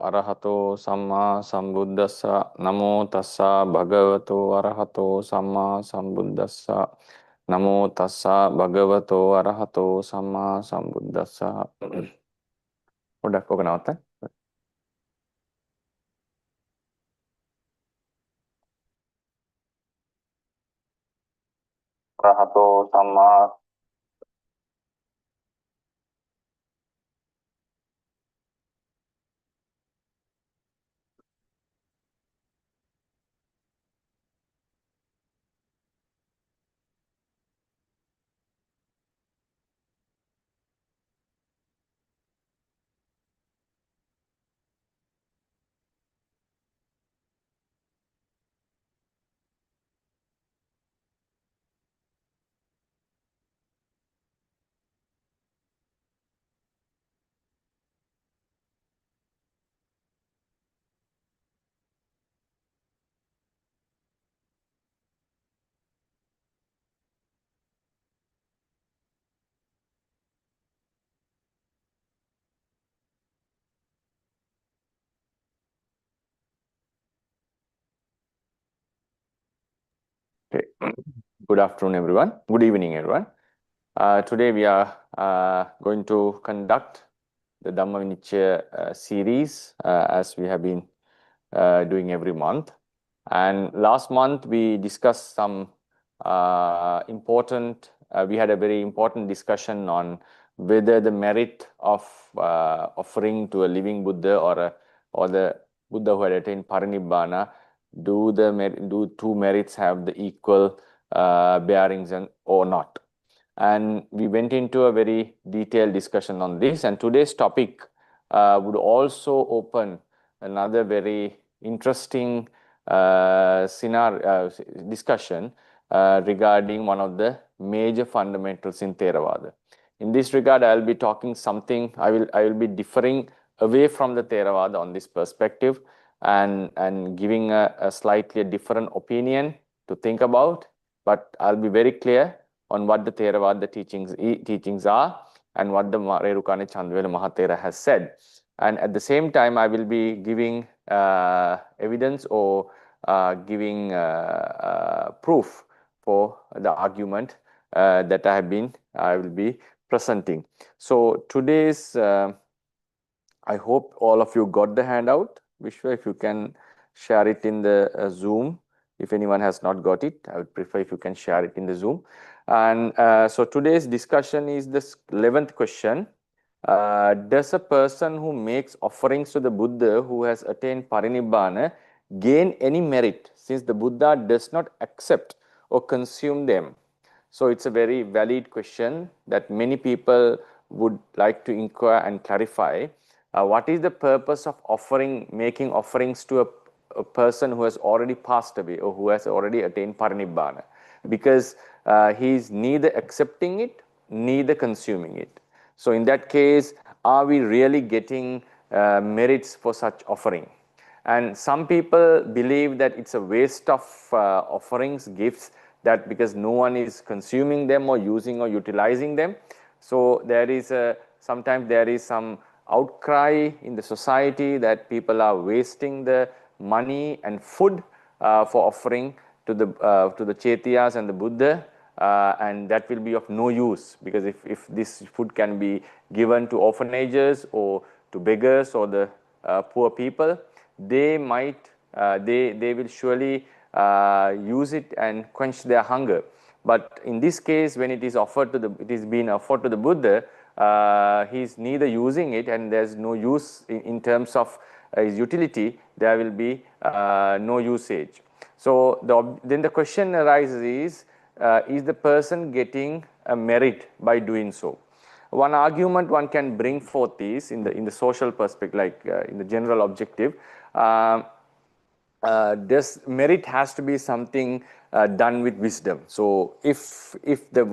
Arahato Samma Sambuddhassa Namo Tassa Bhagavato Arahato Samma Sambuddhassa Namo Tassa Bhagavato Arahato Samma Sambuddhassa. Pොඩ්ඩක් ඔක නවත්තන්න. Arahato Samma. Okay. Good afternoon, everyone. Good evening, everyone. Today we are going to conduct the Dhamma Vinicchaya series as we have been doing every month. And last month we discussed some we had a very important discussion on whether the merit of offering to a living Buddha or the Buddha who had attained Parinibbana, do two merits have the equal bearings or not? And we went into a very detailed discussion on this. And today's topic would also open another very interesting discussion regarding one of the major fundamentals in Theravada. In this regard, I will be talking something, I will be differing away from the Theravada on this perspective and giving a slightly different opinion to think about, but I'll be very clear on what the Theravada teachings are and what the Rerukane Chandwela Mahathera has said. And at the same time, I will be giving evidence or giving proof for the argument that I will be presenting. So today's, I hope all of you got the handout. Vishwa, if you can share it in the Zoom. If anyone has not got it, I would prefer if you can share it in the Zoom. And so today's discussion is this 11th question. Does a person who makes offerings to the Buddha who has attained Parinibbana gain any merit since the Buddha does not accept or consume them? So it's a very valid question that many people would like to inquire and clarify. What is the purpose of making offerings to a person who has already passed away or who has already attained Parinibbana? Because he is neither accepting it, neither consuming it. So in that case, are we really getting merits for such offering? And some people believe that it's a waste of offerings, gifts, that because no one is consuming them or using or utilizing them. So sometimes there is some outcry in the society that people are wasting the money and food for offering to the Chaitiyas and the Buddha, and that will be of no use, because if this food can be given to orphanages or to beggars or the poor people, they will surely use it and quench their hunger. But in this case, when it is being offered to the Buddha, he is neither using it, and there's no use in terms of his utility. There will be no usage. So then the question arises: is the person getting a merit by doing so? One argument one can bring forth is in the social perspective, like in the general objective. This merit has to be something done with wisdom. So if the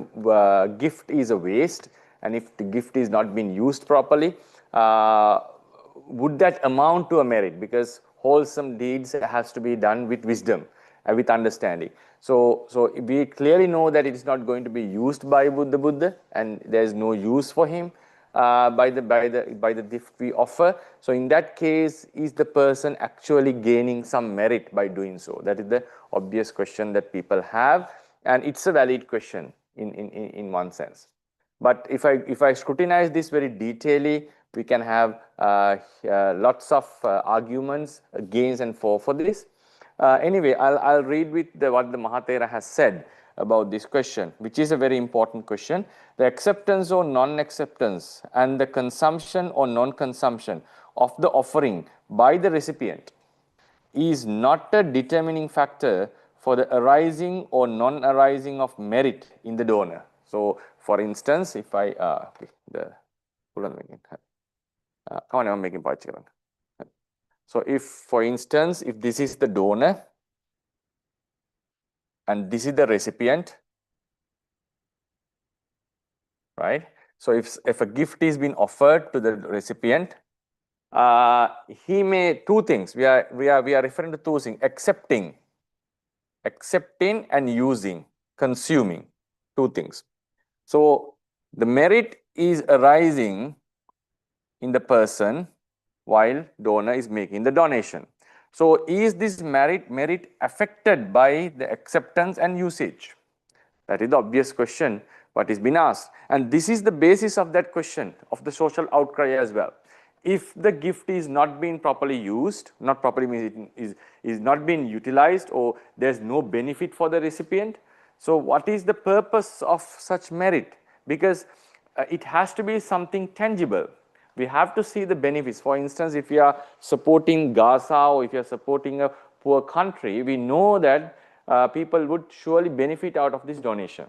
gift is a waste, and if the gift is not being used properly, would that amount to a merit? Because wholesome deeds has to be done with wisdom, with understanding. So we clearly know that it is not going to be used by the Buddha, and there is no use for him. by the gift we offer. So in that case, is the person actually gaining some merit by doing so? That is the obvious question that people have, and it's a valid question in one sense. But if I scrutinize this very detailedly, we can have lots of arguments against and for this. Anyway, I'll read with what the Mahathera has said about this question, which is a very important question. The acceptance or non-acceptance and the consumption or non-consumption of the offering by the recipient is not a determining factor for the arising or non-arising of merit in the donor. So, for instance, if I so if, for instance, if this is the donor and this is the recipient, right? So if a gift is being offered to the recipient, he may two things. We are referring to two things: accepting and using, consuming, two things. So the merit is arising in the person while donor is making the donation. So is this merit affected by the acceptance and usage? That is the obvious question what is being asked. And this is the basis of that question, of the social outcry as well. If the gift is not being properly used, not properly means it is not being utilized, or there's no benefit for the recipient, so what is the purpose of such merit? Because it has to be something tangible. We have to see the benefits. For instance, if you are supporting Gaza or if you are supporting a poor country, we know that people would surely benefit out of this donation.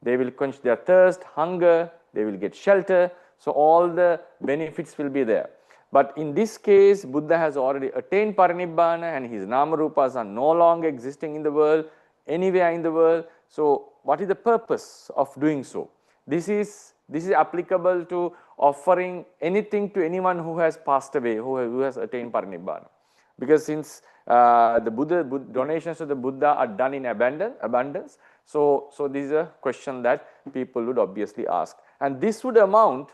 They will quench their thirst, hunger, they will get shelter, so all the benefits will be there. But in this case, Buddha has already attained Parinibbana and his Namarupas are no longer existing in the world, anywhere in the world. So what is the purpose of doing so? This is applicable to offering anything to anyone who has passed away, who has attained Parinibbana. Because since the donations to the Buddha are done in abundance, so this is a question that people would obviously ask. And this would amount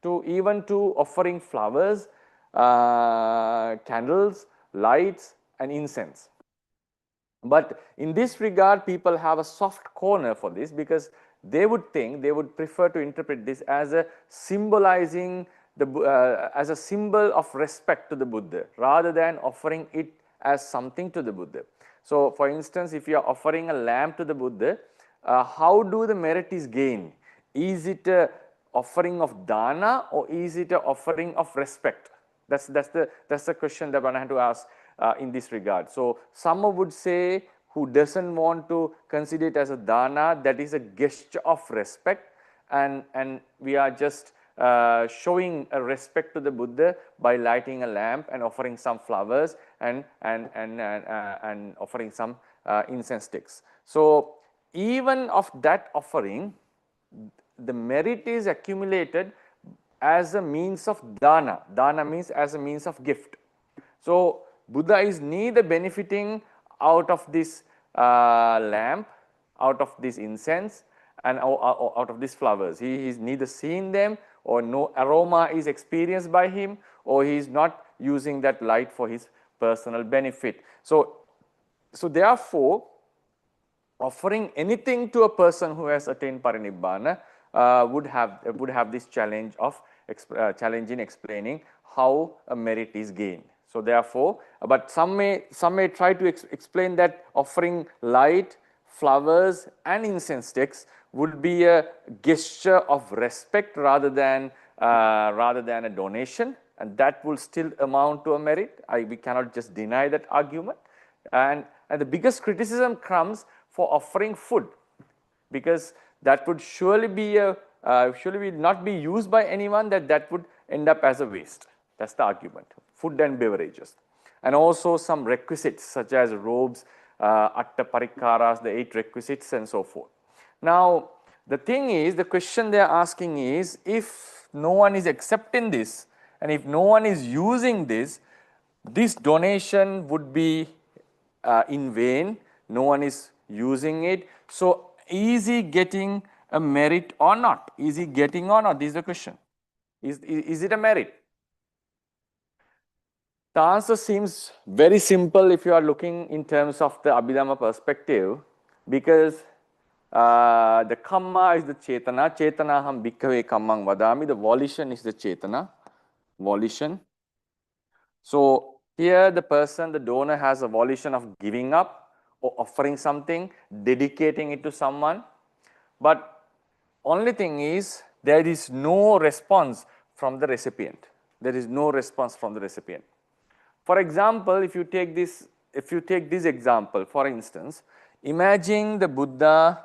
to even to offering flowers, candles, lights, and incense. But in this regard, people have a soft corner for this, because they would prefer to interpret this as a symbolizing as a symbol of respect to the Buddha, rather than offering it as something to the Buddha. So for instance, if you are offering a lamp to the Buddha, how do the merit is gained? Is it a offering of dana, or is it a offering of respect? That's the question that one has to ask in this regard. So some would say, who doesn't want to consider it as a dana, that is a gesture of respect, and we are just showing a respect to the Buddha by lighting a lamp and offering some flowers and offering some incense sticks. So even of that offering, the merit is accumulated as a means of dana. Dana means as a means of gift. So Buddha is neither benefiting out of this lamp, out of this incense, and out of these flowers. He is neither seeing them, or no aroma is experienced by him, or he is not using that light for his personal benefit. So therefore, offering anything to a person who has attained Parinibbana would have this challenge of in explaining how a merit is gained. So therefore, but some may try to explain that offering light, flowers, and incense sticks would be a gesture of respect rather than a donation, and that will still amount to a merit. We cannot just deny that argument. And the biggest criticism comes for offering food, because that would surely not be used by anyone, that would end up as a waste. That's the argument. Food and beverages, and also some requisites such as robes, atta parikaras, the 8 requisites, and so forth. Now the thing is, the question they are asking is, if no one is accepting this and if no one is using this donation would be in vain. No one is using it. So is he getting a merit or not? Is he getting or not? This is the question. Is it a merit? The answer seems very simple if you are looking in terms of the Abhidhamma perspective, because the kamma is the chetana. Chetanaham bhikkhave kammang vadami. The volition is the chetana. Volition. So here the person, the donor, has a volition of giving up or offering something, dedicating it to someone. But only thing is, there is no response from the recipient. There is no response from the recipient. For example, if you take this example, for instance, imagine the Buddha.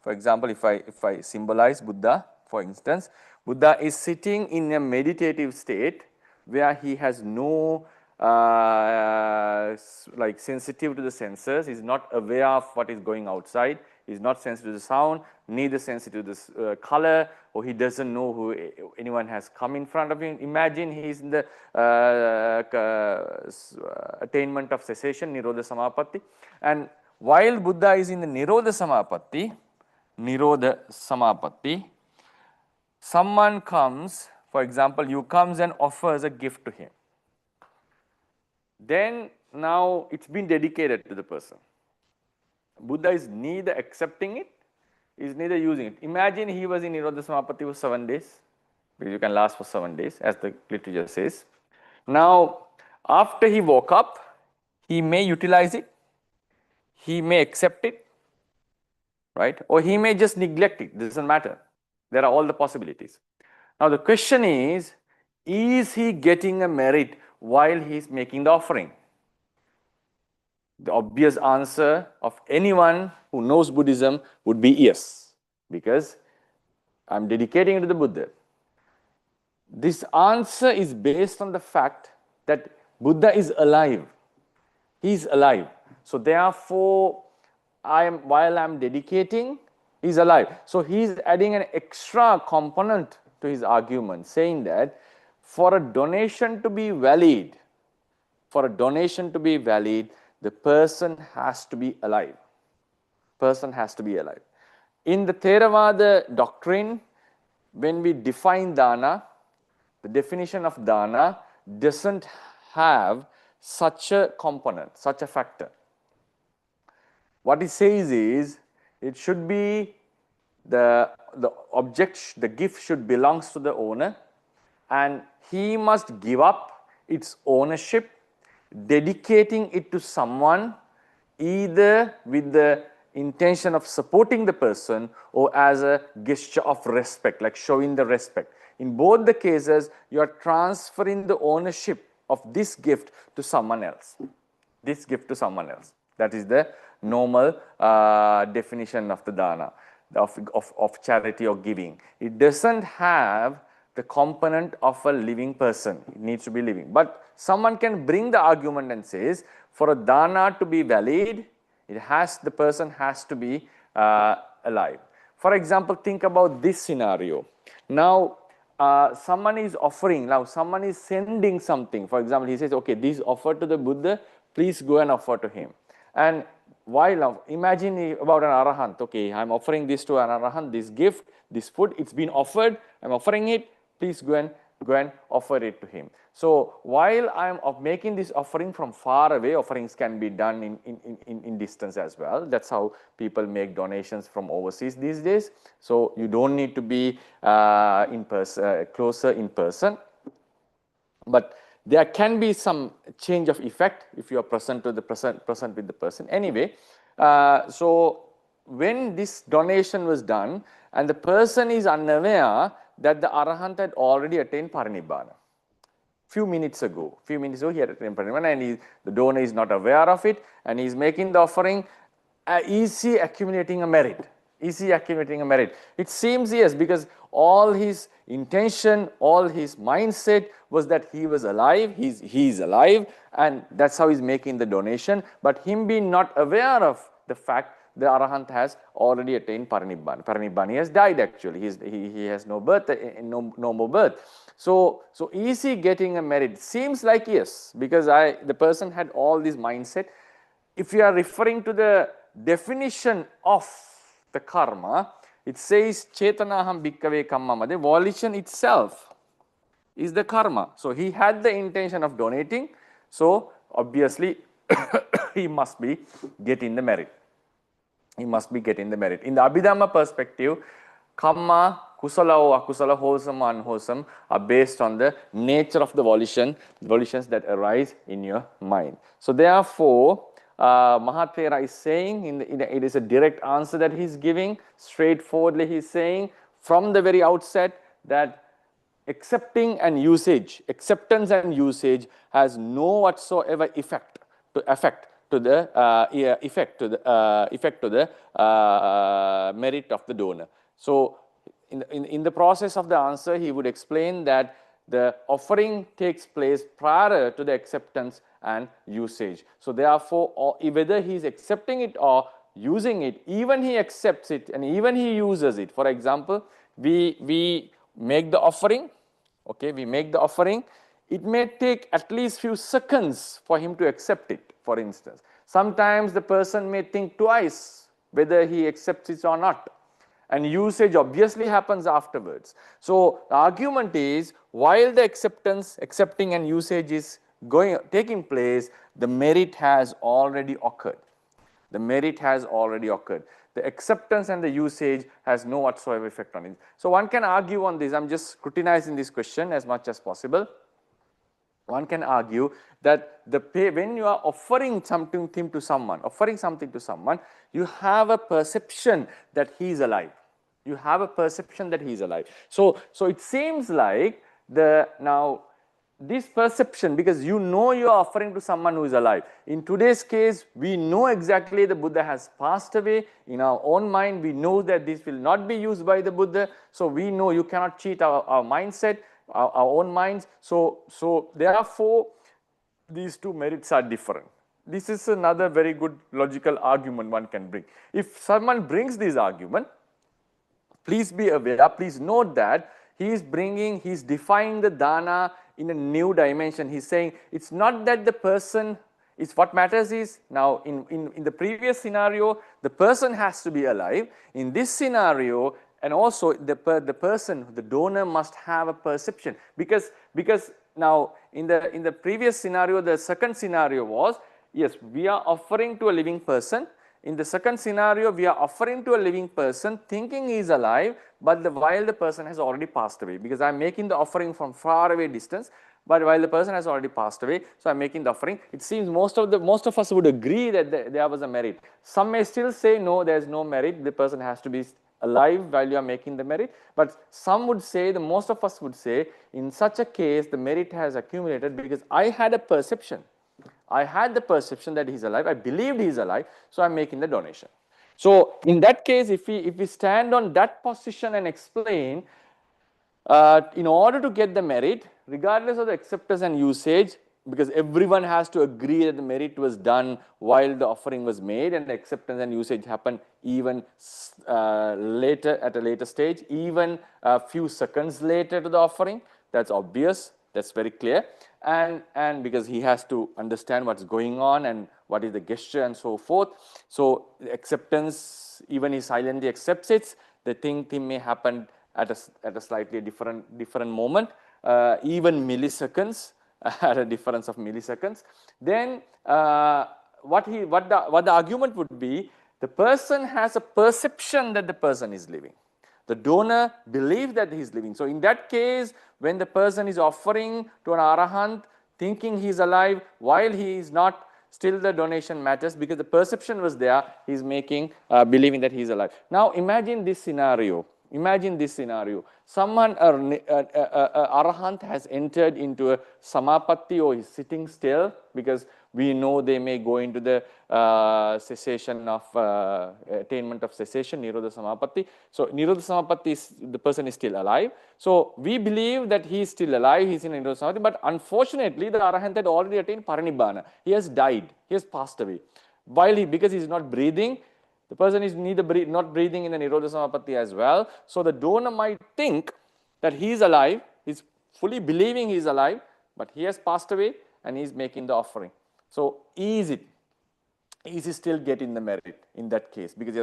For example, if I symbolize Buddha, for instance, Buddha is sitting in a meditative state where he has no like sensitive to the senses, is not aware of what is going outside, is not sensitive to the sound, neither sensitive to the color, or he doesn't know who anyone has come in front of him. Imagine he is in the attainment of cessation, Nirodha Samapatti, and while Buddha is in the Nirodha Samapatti, someone comes, for example, you comes and offers a gift to him. Then now it's been dedicated to the person. Buddha is neither accepting it, is neither using it. Imagine he was in Nirodha Samapatti for 7 days, because you can last for 7 days, as the literature says. Now, after he woke up, he may utilize it, he may accept it, right? Or he may just neglect it, doesn't matter. There are all the possibilities. Now, the question is he getting a merit while he is making the offering? The obvious answer of anyone who knows Buddhism would be yes, because I'm dedicating it to the Buddha. This answer is based on the fact that Buddha is alive. He is alive. So therefore, while I'm dedicating, he's alive. So he's adding an extra component to his argument, saying that for a donation to be valid, the person has to be alive. Person has to be alive. In the Theravada doctrine, when we define dana, the definition of dana doesn't have such a component, such a factor. What it says is, it should be the object, the gift should belongs to the owner, and he must give up its ownership, dedicating it to someone, either with the intention of supporting the person or as a gesture of respect, like showing the respect. In both the cases, you are transferring the ownership of this gift to someone else. This gift to someone else. That is the normal definition of the dana, of charity or giving. It doesn't have the component of a living person. It needs to be living. But someone can bring the argument and says, for a dana to be valid, the person has to be alive. For example, think about this scenario. Now, someone is offering, now someone is sending something. For example, he says, okay, this offer to the Buddha, please go and offer to him. And while imagine about an arahant, okay, I'm offering this to an arahant, this gift, this food, it's been offered, I'm offering it, please go and offer it to him. So while I'm making this offering from far away, offerings can be done in distance as well. That's how people make donations from overseas these days. So you don't need to be in person, closer in person. But there can be some change of effect if you are present with the person. Anyway, so when this donation was done and the person is unaware that the arahant had already attained parinibbana. Few minutes ago he had attained parinibbana, and the donor is not aware of it, and he is making the offering. Is he accumulating a merit? It seems yes, because all his intention, all his mindset was that he was alive, he is alive, and that's how he's making the donation. But him being not aware of the fact the arahant has already attained parinibbana. Parinibbana, he has died actually. He has no birth, no more birth. So is he getting a merit? Seems like yes, because the person had all this mindset. If you are referring to the definition of the karma, it says chetanaham bhikkhave kammama, the volition itself. is the karma. So he had the intention of donating, so obviously he must be getting the merit. He must be getting the merit. In the Abhidhamma perspective, karma, kusala or akusala, wholesome or unwholesome, are based on the nature of the volitions that arise in your mind. So therefore, Mahathera is saying, it is a direct answer that he is giving, straightforwardly he is saying from the very outset that acceptance and usage has no whatsoever effect to the merit of the donor. So in the process of the answer, he would explain that the offering takes place prior to the acceptance and usage. So therefore, whether he is accepting it or using it, even he accepts it and even he uses it. For example, we make the offering. Okay, we make the offering. It may take at least few seconds for him to accept it, for instance. Sometimes the person may think twice whether he accepts it or not. And usage obviously happens afterwards. So the argument is, while the accepting and usage is taking place, the merit has already occurred. The merit has already occurred. The acceptance and the usage has no whatsoever effect on it. So one can argue on this. I'm just scrutinizing this question as much as possible. One can argue that when you are offering something to someone, you have a perception that he is alive. You have a perception that he is alive. So it seems like this perception, because you know you are offering to someone who is alive. In today's case, we know exactly the Buddha has passed away. In our own mind, we know that this will not be used by the Buddha. So we know you cannot cheat our mindset, our own minds. So therefore, these two merits are different. This is another very good logical argument one can bring. If someone brings this argument, please be aware, please note that he is defining the dana in a new dimension. He's saying it's not that the person is what matters is, now in the previous scenario, the person has to be alive. In this scenario, and also the person, the donor must have a perception, because now in the previous scenario, the second scenario was, yes, we are offering to a living person. In the second scenario, we are offering to a living person thinking he is alive, but while the person has already passed away, because I am making the offering from far away distance, but while the person has already passed away, so I am making the offering. It seems most of us would agree that there was a merit. Some may still say, no, there is no merit, the person has to be alive while you are making the merit, but some would say, most of us would say, in such a case, the merit has accumulated because I had a perception. I had the perception that he's alive. I believed he's alive, so I'm making the donation. So in that case, if we stand on that position and explain, in order to get the merit, regardless of the acceptance and usage, because everyone has to agree that the merit was done while the offering was made, and the acceptance and usage happened even later, at a later stage, even a few seconds later to the offering. That's obvious. That's very clear. And because he has to understand what's going on and what is the gesture and so forth. So the acceptance, even he silently accepts it, the thing may happen at a slightly different moment, even milliseconds, at a difference of milliseconds. Then what the argument would be, the person has a perception that the person is living. The donor believes that he is living. So in that case, when the person is offering to an arahant, thinking he is alive, while he is not, still the donation matters because the perception was there, he is making, believing that he is alive. Now imagine this scenario. Someone, arahant has entered into a samapatti or is sitting still, because we know they may go into the cessation of attainment of cessation, Nirodha Samapatti. So Nirodha Samapatti, the person is still alive. So we believe that he is still alive, he is in Nirodha Samapatti, but unfortunately the arahant had already attained parinibbana. He has died, he has passed away. Because he is not breathing, the person is not breathing in the Nirodha Samapatti as well. So the donor might think that he is alive, he is fully believing he is alive, but he has passed away and he is making the offering. So is it is he still getting the merit in that case? Because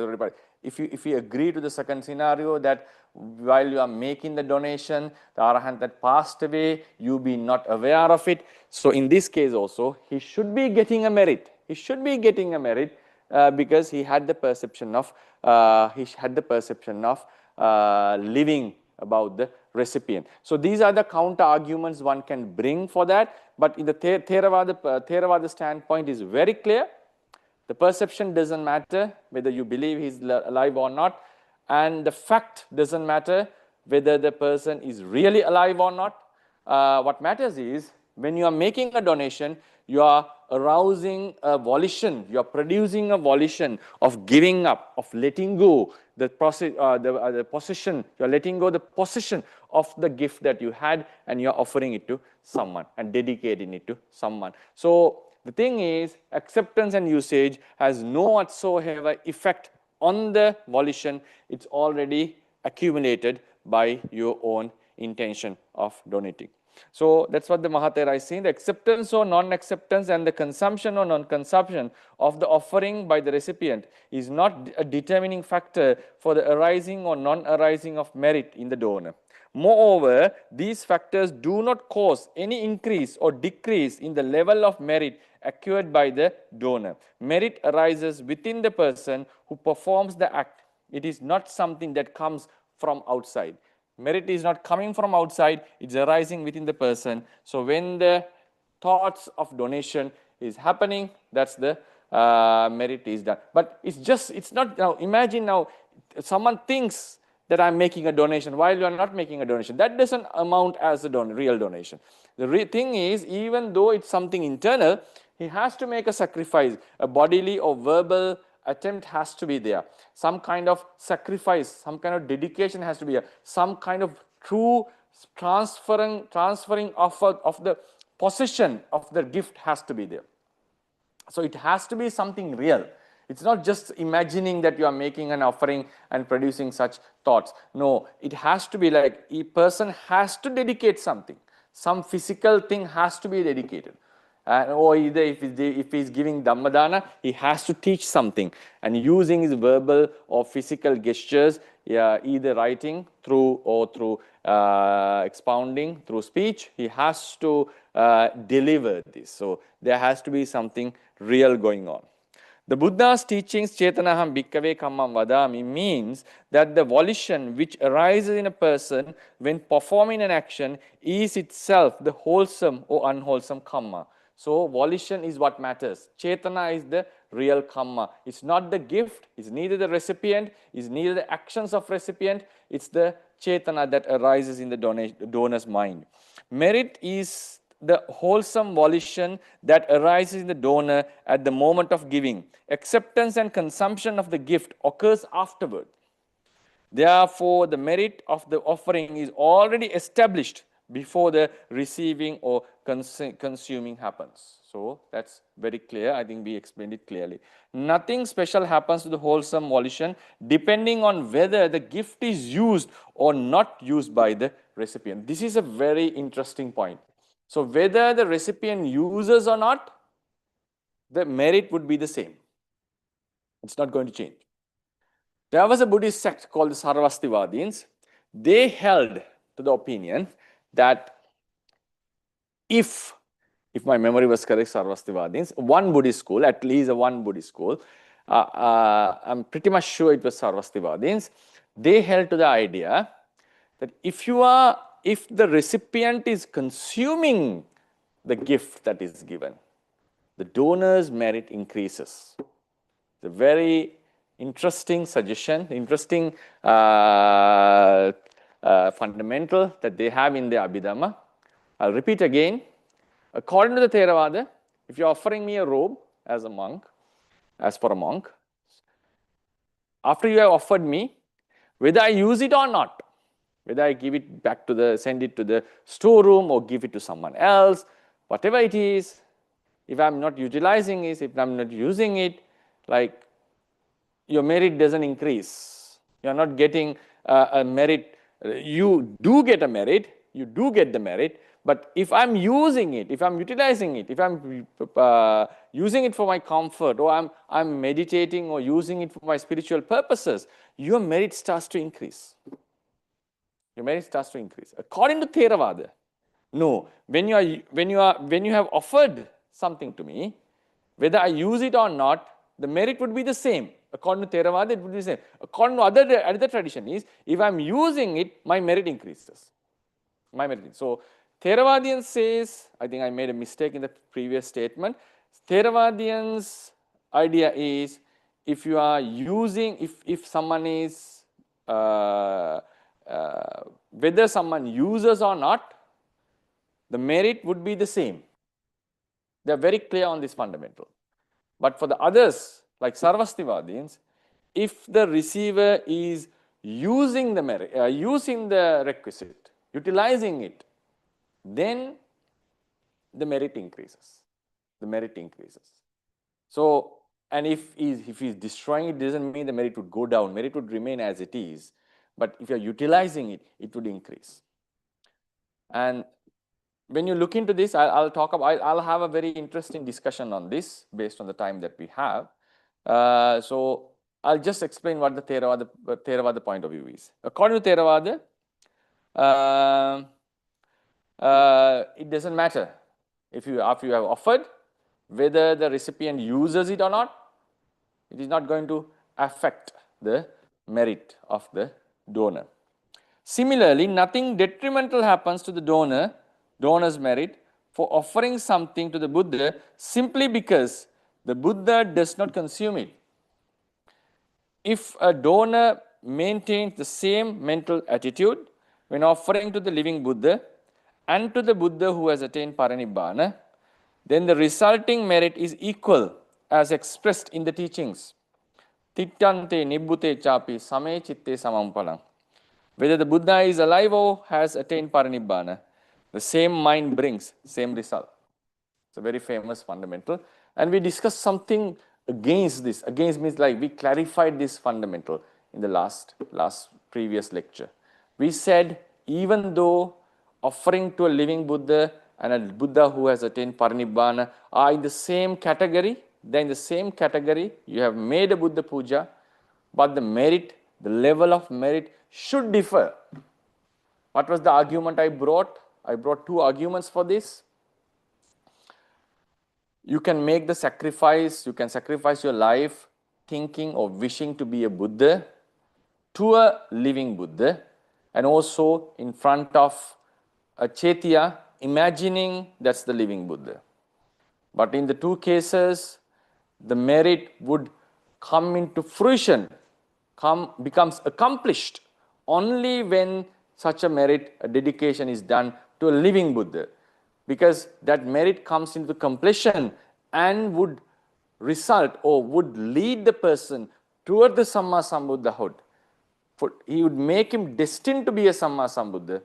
if you agree to the second scenario that while you are making the donation, the Arahant had passed away, you be not aware of it. So in this case also, he should be getting a merit. He should be getting a merit because he had the perception of living about the recipient. So these are the counter arguments one can bring for that. But in the Theravada standpoint is very clear. The perception doesn't matter whether you believe he's alive or not, and the fact doesn't matter whether the person is really alive or not. What matters is when you are making a donation, you are arousing a volition, you are producing a volition of giving up, of letting go the possession, you are letting go the possession of the gift that you had, and you are offering it to someone and dedicating it to someone. So the thing is, acceptance and usage has no whatsoever effect on the volition. It's already accumulated by your own intention of donating. So that's what the Mahathera is saying. The acceptance or non-acceptance and the consumption or non-consumption of the offering by the recipient is not a determining factor for the arising or non-arising of merit in the donor. Moreover, these factors do not cause any increase or decrease in the level of merit acquired by the donor. Merit arises within the person who performs the act. It is not something that comes from outside. Merit is not coming from outside, it's arising within the person. So when the thoughts of donation is happening, that's the merit is done. But it's not, now imagine now someone thinks that I'm making a donation while you are not making a donation. That doesn't amount as a real donation. The thing is, even though it's something internal, he has to make a sacrifice, a bodily or verbal attempt has to be there. Some kind of sacrifice, some kind of dedication has to be there. Some kind of true transferring of the possession of the gift has to be there. So it has to be something real. It's not just imagining that you are making an offering and producing such thoughts. No, it has to be like a person has to dedicate something. Some physical thing has to be dedicated. Or either if he's giving Dhammadana, he has to teach something. And using his verbal or physical gestures, either writing through or through expounding through speech, he has to deliver this. So there has to be something real going on. The Buddha's teachings, Chetanaham Bhikkave Kammam Vadami, means that the volition which arises in a person when performing an action is itself the wholesome or unwholesome kamma. So volition is what matters. Chetana is the real kamma. It's not the gift, it's neither the recipient, it's neither the actions of recipient, it's the chetana that arises in the donor's mind. Merit is the wholesome volition that arises in the donor at the moment of giving. Acceptance and consumption of the gift occurs afterward. Therefore, the merit of the offering is already established before the receiving or consuming happens. So that's very clear. I think we explained it clearly. Nothing special happens to the wholesome volition depending on whether the gift is used or not used by the recipient. This is a very interesting point. So whether the recipient uses or not, the merit would be the same. It's not going to change. There was a Buddhist sect called the Sarvastivadins. They held to the opinion that if my memory was correct, Sarvastivadins, one Buddhist school, at least one Buddhist school, I'm pretty much sure it was Sarvastivadins, they held to the idea that if the recipient is consuming the gift that is given, the donor's merit increases. It's a very interesting suggestion, interesting fundamental that they have in their Abhidhamma. I'll repeat again. According to the Theravada, if you're offering me a robe as a monk, as for a monk, after you have offered me, whether I use it or not, whether I give it back to send it to the storeroom or give it to someone else, whatever it is, if I'm not utilizing it, if I'm not using it, like your merit doesn't increase. You're not getting a merit. You do get a merit, you do get the merit, But if I'm using it, if I'm utilizing it, if I'm using it for my comfort, or I'm meditating or using it for my spiritual purposes, your merit starts to increase. Your merit starts to increase. According to Theravada, no. When you have offered something to me, whether I use it or not, the merit would be the same. According to Theravada, it would be the same. According to other tradition is, if I'm using it, my merit increases. So Theravadian says, I think I made a mistake in the previous statement. Theravadian's idea is, if you are using, if someone is, whether someone uses or not, the merit would be the same. They are very clear on this fundamental. But for the others, like Sarvastivadians, if the receiver is using the merit, using the requisite, utilizing it, then the merit increases. The merit increases. So, and if he's destroying it, doesn't mean the merit would go down. Merit would remain as it is. But if you're utilizing it, it would increase. And when you look into this, I'll have a very interesting discussion on this based on the time that we have. So I'll just explain what the Theravada point of view is. According to Theravada, it doesn't matter after you have offered, whether the recipient uses it or not. It is not going to affect the merit of the donor. Similarly, nothing detrimental happens to the donor's merit for offering something to the Buddha simply because the Buddha does not consume it. If a donor maintains the same mental attitude when offering to the living Buddha and to the Buddha who has attained Parinibbana, then the resulting merit is equal as expressed in the teachings. Tittante nibbute chapi same chitte samampalang. Whether the Buddha is alive or has attained Parinibbana, the same mind brings same result. It's a very famous fundamental. And we discussed something against this. Against means like we clarified this fundamental in the last previous lecture. We said even though offering to a living Buddha and a Buddha who has attained Parinibbana are in the same category, then in the same category you have made a Buddha puja, but the merit, the level of merit should differ. What was the argument I brought? I brought two arguments for this. You can make the sacrifice, you can sacrifice your life thinking or wishing to be a Buddha to a living Buddha, and also in front of a Chaitya, imagining that's the living Buddha. But in the two cases, the merit would come into fruition, becomes accomplished only when such a merit, a dedication is done to a living Buddha. Because that merit comes into completion and would result or would lead the person toward the Samma Sambuddhahood. He would make him destined to be a Samma Sambuddha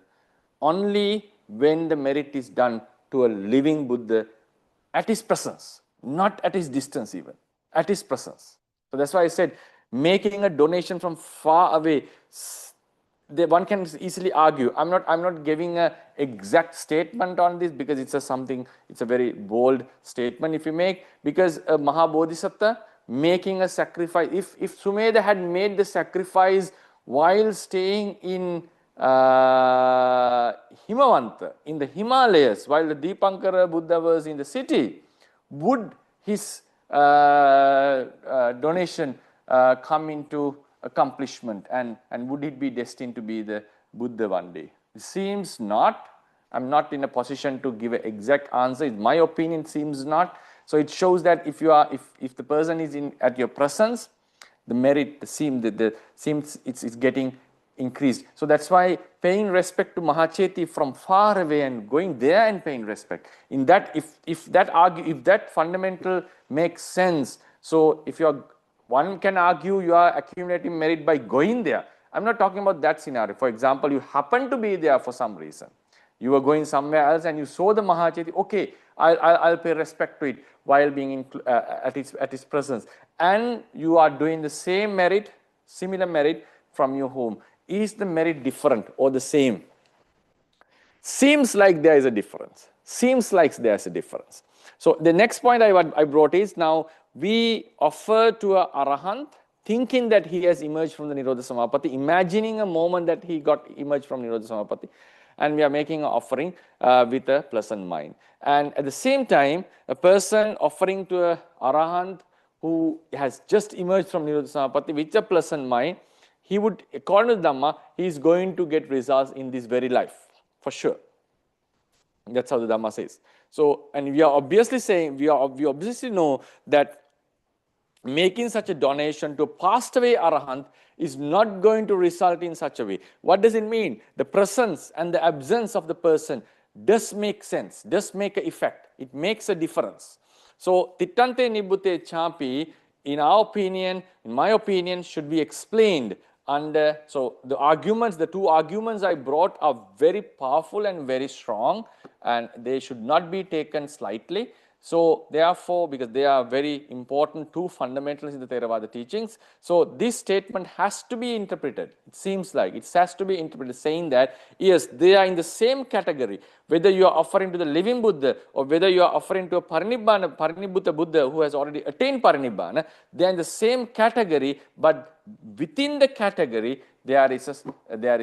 only when the merit is done to a living Buddha at his presence, not at his distance even, at his presence. So that's why I said making a donation from far away, one can easily argue. I'm not giving an exact statement on this because it's a very bold statement if you make, because a Mahabodhisattva making a sacrifice, if Sumedha had made the sacrifice while staying in Himavanta, in the Himalayas, while the Dipankara Buddha was in the city, would his donation come into accomplishment, and would it be destined to be the Buddha one day? It seems not. I'm not in a position to give an exact answer. In my opinion, seems not. So it shows that if the person is at your presence, the merit seems it's getting increased. So that's why paying respect to Mahacheti from far away and going there and paying respect. In that, if that fundamental makes sense, so one can argue you are accumulating merit by going there. I'm not talking about that scenario. For example, you happen to be there for some reason. You were going somewhere else and you saw the Mahacheti. Okay, I'll pay respect to it while being at its presence. And you are doing the same merit, similar merit from your home. Is the merit different or the same? Seems like there is a difference. Seems like there's a difference. So the next point I brought is, now we offer to a Arahant thinking that he has emerged from the Nirodha Samapatti, imagining a moment that he got emerged from Nirodha Samapatti, and we are making an offering with a pleasant mind. And at the same time, a person offering to a Arahant who has just emerged from Nirodha Samapatti with a pleasant mind, he would, according to Dhamma, he is going to get results in this very life, for sure. That's how the Dhamma says. So, and we are obviously saying, we obviously know that making such a donation to a passed away Arahant is not going to result in such a way. What does it mean? The presence and the absence of the person does make sense, does make an effect. It makes a difference. So, Tittante Nibbute Champi, in our opinion, in my opinion, should be explained under, so the arguments, the two arguments I brought are very powerful and very strong, and they should not be taken slightly. So, therefore, because they are very important two fundamentals in the Theravada teachings, so this statement has to be interpreted. It seems like it has to be interpreted, saying that yes, they are in the same category. Whether you are offering to the living Buddha or whether you are offering to a Parinibbutta Buddha who has already attained Parinibbana, they are in the same category, but within the category there is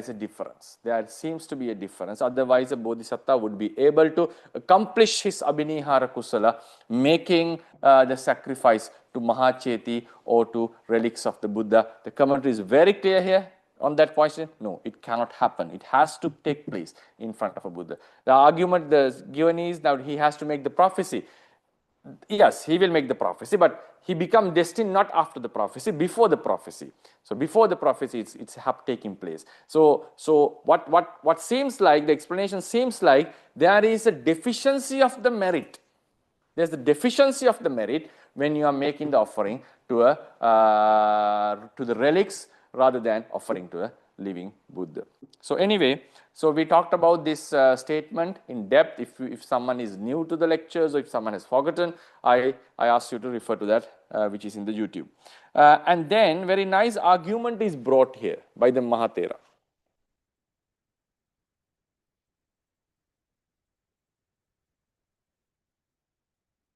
a difference. There seems to be a difference. Otherwise, a Bodhisattva would be able to accomplish his Abhinihara Kusala, making the sacrifice to Mahacheti or to relics of the Buddha. The commentary is very clear here on that question. No, it cannot happen. It has to take place in front of a Buddha. The argument given is that he has to make the prophecy. Yes, he will make the prophecy, but he becomes destined not after the prophecy, before the prophecy. So before the prophecy, it's taking place. So what seems like, the explanation seems like there is a deficiency of the merit. There's the deficiency of the merit when you are making the offering to the relics rather than offering to a living Buddha. So anyway, so we talked about this statement in depth. If someone is new to the lectures or if someone has forgotten, I ask you to refer to that, which is in the YouTube. And then very nice argument is brought here by the Mahathera.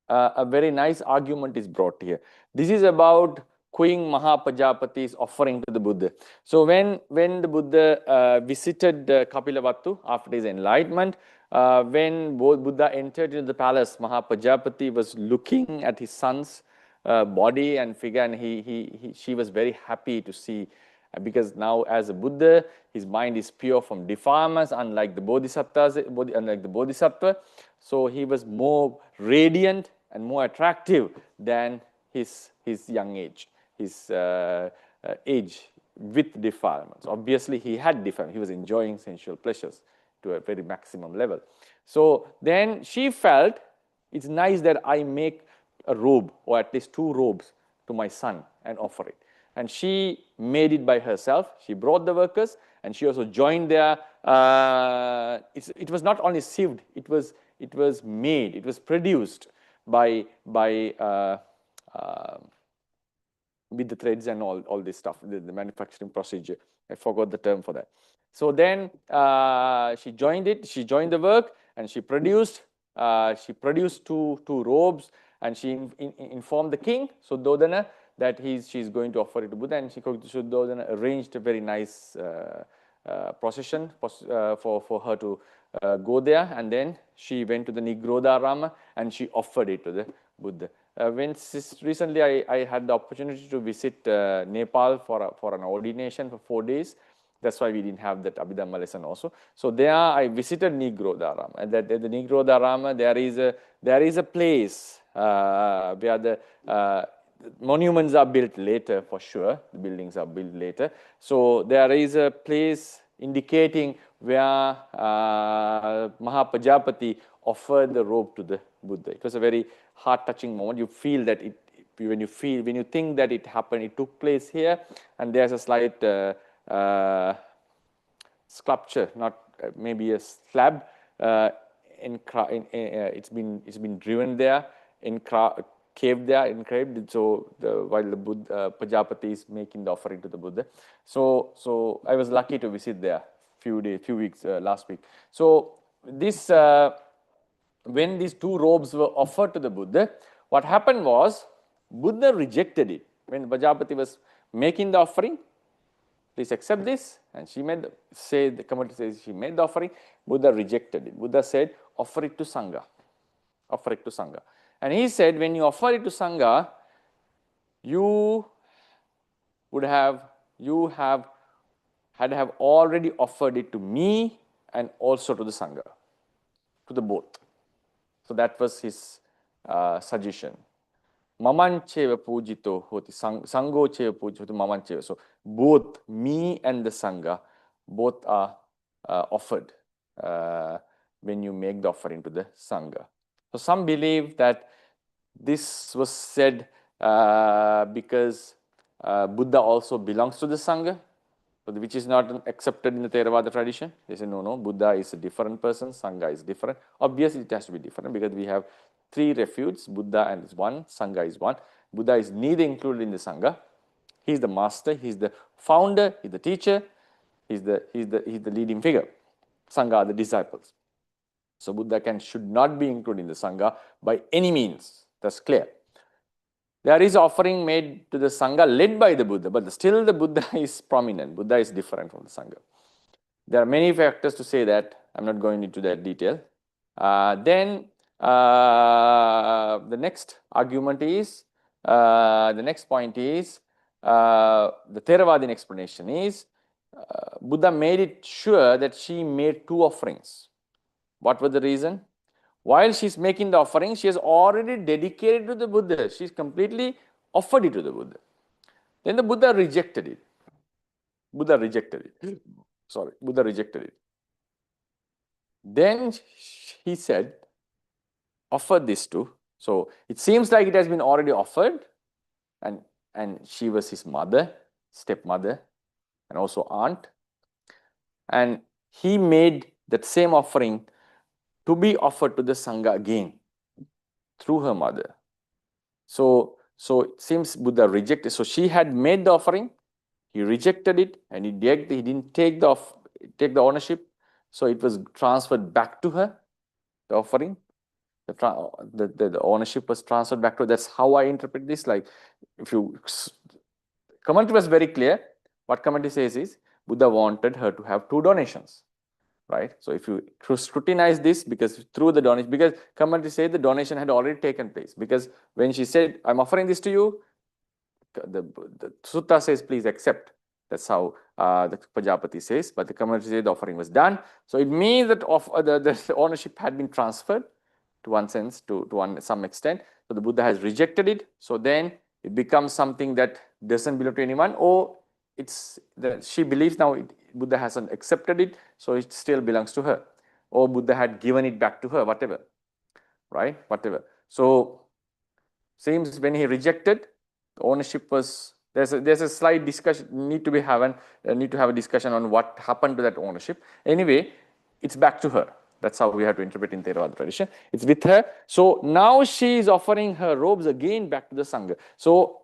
A very nice argument is brought here. This is about Queen Mahapajapati's offering to the Buddha. So when the Buddha visited Kapilavatthu after his enlightenment, when Buddha entered into the palace, Mahapajapati was looking at his son's body and figure, and she was very happy to see, because now as a Buddha, his mind is pure from defilements, unlike the Bodhisattva. So he was more radiant and more attractive than his young age, his age with defilements. Obviously, he had defilements. He was enjoying sensual pleasures to a very maximum level. So then she felt, it's nice that I make a robe, or at least two robes, to my son and offer it. And she made it by herself. She brought the workers, and she also joined there. It was not only sieved, it was made, it was produced with the threads and all this stuff, the manufacturing procedure. I forgot the term for that. So then she joined the work, and she produced two robes, and she informed the king, Suddhodana, that she's going to offer it to Buddha, and Suddhodana arranged a very nice procession for her to go there, and then she went to the Nigrodharama and she offered it to the Buddha. Recently I had the opportunity to visit Nepal for an ordination for 4 days. That's why we didn't have that Abhidhamma lesson also. So there I visited Nigrodharama, and at the Nigrodharama there is a place where the monuments are built later, for sure. The buildings are built later. So there is a place indicating where Mahapajapati offered the robe to the Buddha. It was a very heart-touching moment. You feel that when you think that it happened, it took place here, and there's a slight sculpture, not maybe a slab. It's been driven there, caved there, engraved. So while the Buddha, Pajapati is making the offering to the Buddha. So I was lucky to visit there few weeks last week. So this when these two robes were offered to the Buddha, what happened was Buddha rejected it. When Prajapati was making the offering, please accept this, and she made the commentary says she made the offering. Buddha rejected it. Buddha said, offer it to Sangha. Offer it to Sangha. And he said, when you offer it to Sangha, you had to have already offered it to me and also to the Sangha, to the both. So that was his suggestion. Mamancheva pujito hoti, Sango cheva pujito mamancheva. So both me and the Sangha, both are offered when you make the offering to the Sangha. So some believe that this was said because Buddha also belongs to the Sangha, which is not accepted in the Theravada tradition. They say, no, Buddha is a different person, Sangha is different. Obviously, it has to be different because we have three refuges, Buddha is one, Sangha is one. Buddha is neither included in the Sangha. He is the master, he is the founder, he is the teacher, he is the leading figure. Sangha are the disciples. So Buddha should not be included in the Sangha by any means. That's clear. There is offering made to the Sangha led by the Buddha, but still the Buddha is prominent. Buddha is different from the Sangha. There are many factors to say that. I'm not going into that detail. Then the next argument is, the next point is, the Theravadin explanation is, Buddha made it sure that she made two offerings. What was the reason? While she's making the offering, she has already dedicated to the Buddha. She's completely offered it to the Buddha. Then the Buddha rejected it. Buddha rejected it. Then he said, offer this to. So it seems like it has been already offered, and she was his mother, stepmother, and also aunt. And he made that same offering to be offered to the Sangha again through her mother. So it seems Buddha rejected. So she had made the offering, he rejected it, and he didn't take the ownership. So it was transferred back to her, the offering. The ownership was transferred back to her. That's how I interpret this. Like, commentary was very clear. What commentary says is, Buddha wanted her to have two donations. Right? So if you scrutinize this, because through the donation, because commentary say the donation had already taken place, because when she said, I'm offering this to you, the sutta says, please accept. That's how the Prajapati says, but the commentary says the offering was done. So it means that the ownership had been transferred to one sense, to some extent. So the Buddha has rejected it. So then it becomes something that doesn't belong to anyone, or she believes now Buddha hasn't accepted it, so it still belongs to her, or Buddha had given it back to her, whatever, right? Whatever. So seems when he rejected, the ownership was there's a slight discussion need to have a discussion on what happened to that ownership. Anyway, it's back to her. That's how we have to interpret in Theravada tradition. It's with her. So now she is offering her robes again back to the Sangha. So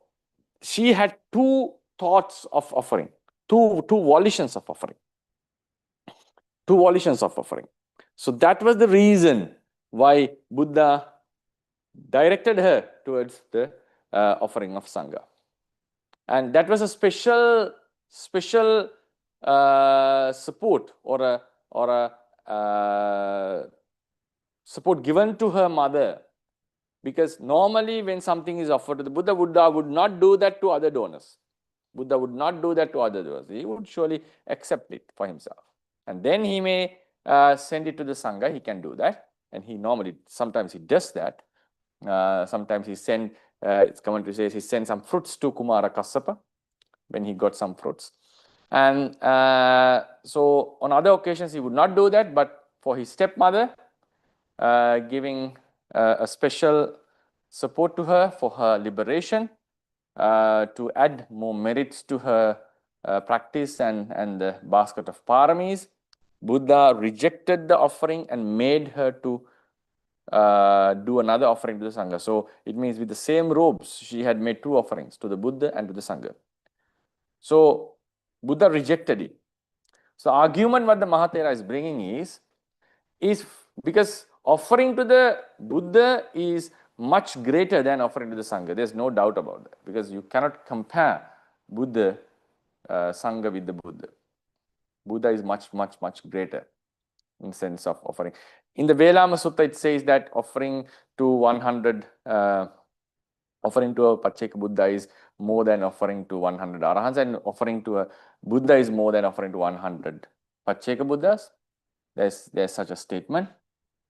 she had two thoughts of offering, two volitions of offering. So that was the reason why Buddha directed her towards the offering of Sangha. And that was a special support or a support given to her mother, because normally when something is offered to the Buddha would not do that to other donors. Buddha would not do that to other donors. He would surely accept it for himself. And then he may send it to the Sangha. He can do that. And sometimes he does that. Sometimes he sends, it's commentary says, he sent some fruits to Kumara Kassapa when he got some fruits. And so on other occasions, he would not do that, but for his stepmother, giving a special support to her for her liberation, to add more merits to her practice and the basket of paramis. Buddha rejected the offering and made her to do another offering to the Sangha. So it means with the same robes, she had made two offerings, to the Buddha and to the Sangha. So Buddha rejected it. So argument what the Mahathera is bringing is, is because offering to the Buddha is much greater than offering to the Sangha. There's no doubt about that, because you cannot compare Buddha, Sangha with the Buddha. Buddha is much, much, much greater in sense of offering. In the Velama Sutta, it says that offering to 100, offering to a Pacheka Buddha is more than offering to 100 Arahants, and offering to a Buddha is more than offering to 100 Pacheka Buddhas. There's such a statement.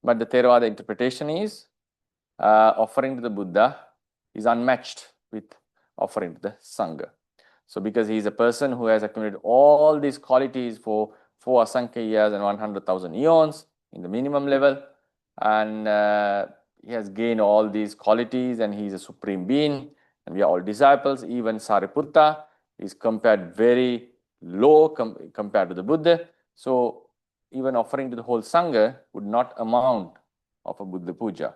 But the Theravada interpretation is offering to the Buddha is unmatched with offering to the Sangha. So because he is a person who has accumulated all these qualities for 4 Asankhya years and 100,000 eons in the minimum level, and he has gained all these qualities, and he is a supreme being, and we are all disciples. Even Sariputta is compared very low compared to the Buddha. So even offering to the whole Sangha would not amount of a Buddha puja.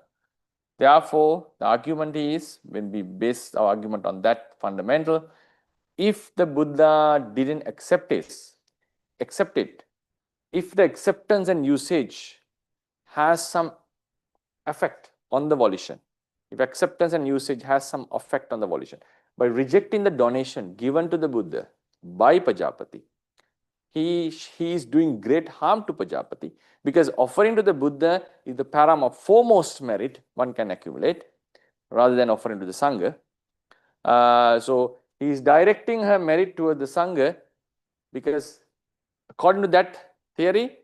Therefore, the argument is, when we base our argument on that fundamental, if the Buddha didn't accept it, if the acceptance and usage has some effect on the volition, if acceptance and usage has some effect on the volition, by rejecting the donation given to the Buddha by Pajapati, he is doing great harm to Pajapati, because offering to the Buddha is the param of foremost merit one can accumulate, rather than offering to the Sangha. So he is directing her merit toward the Sangha, because according to that theory,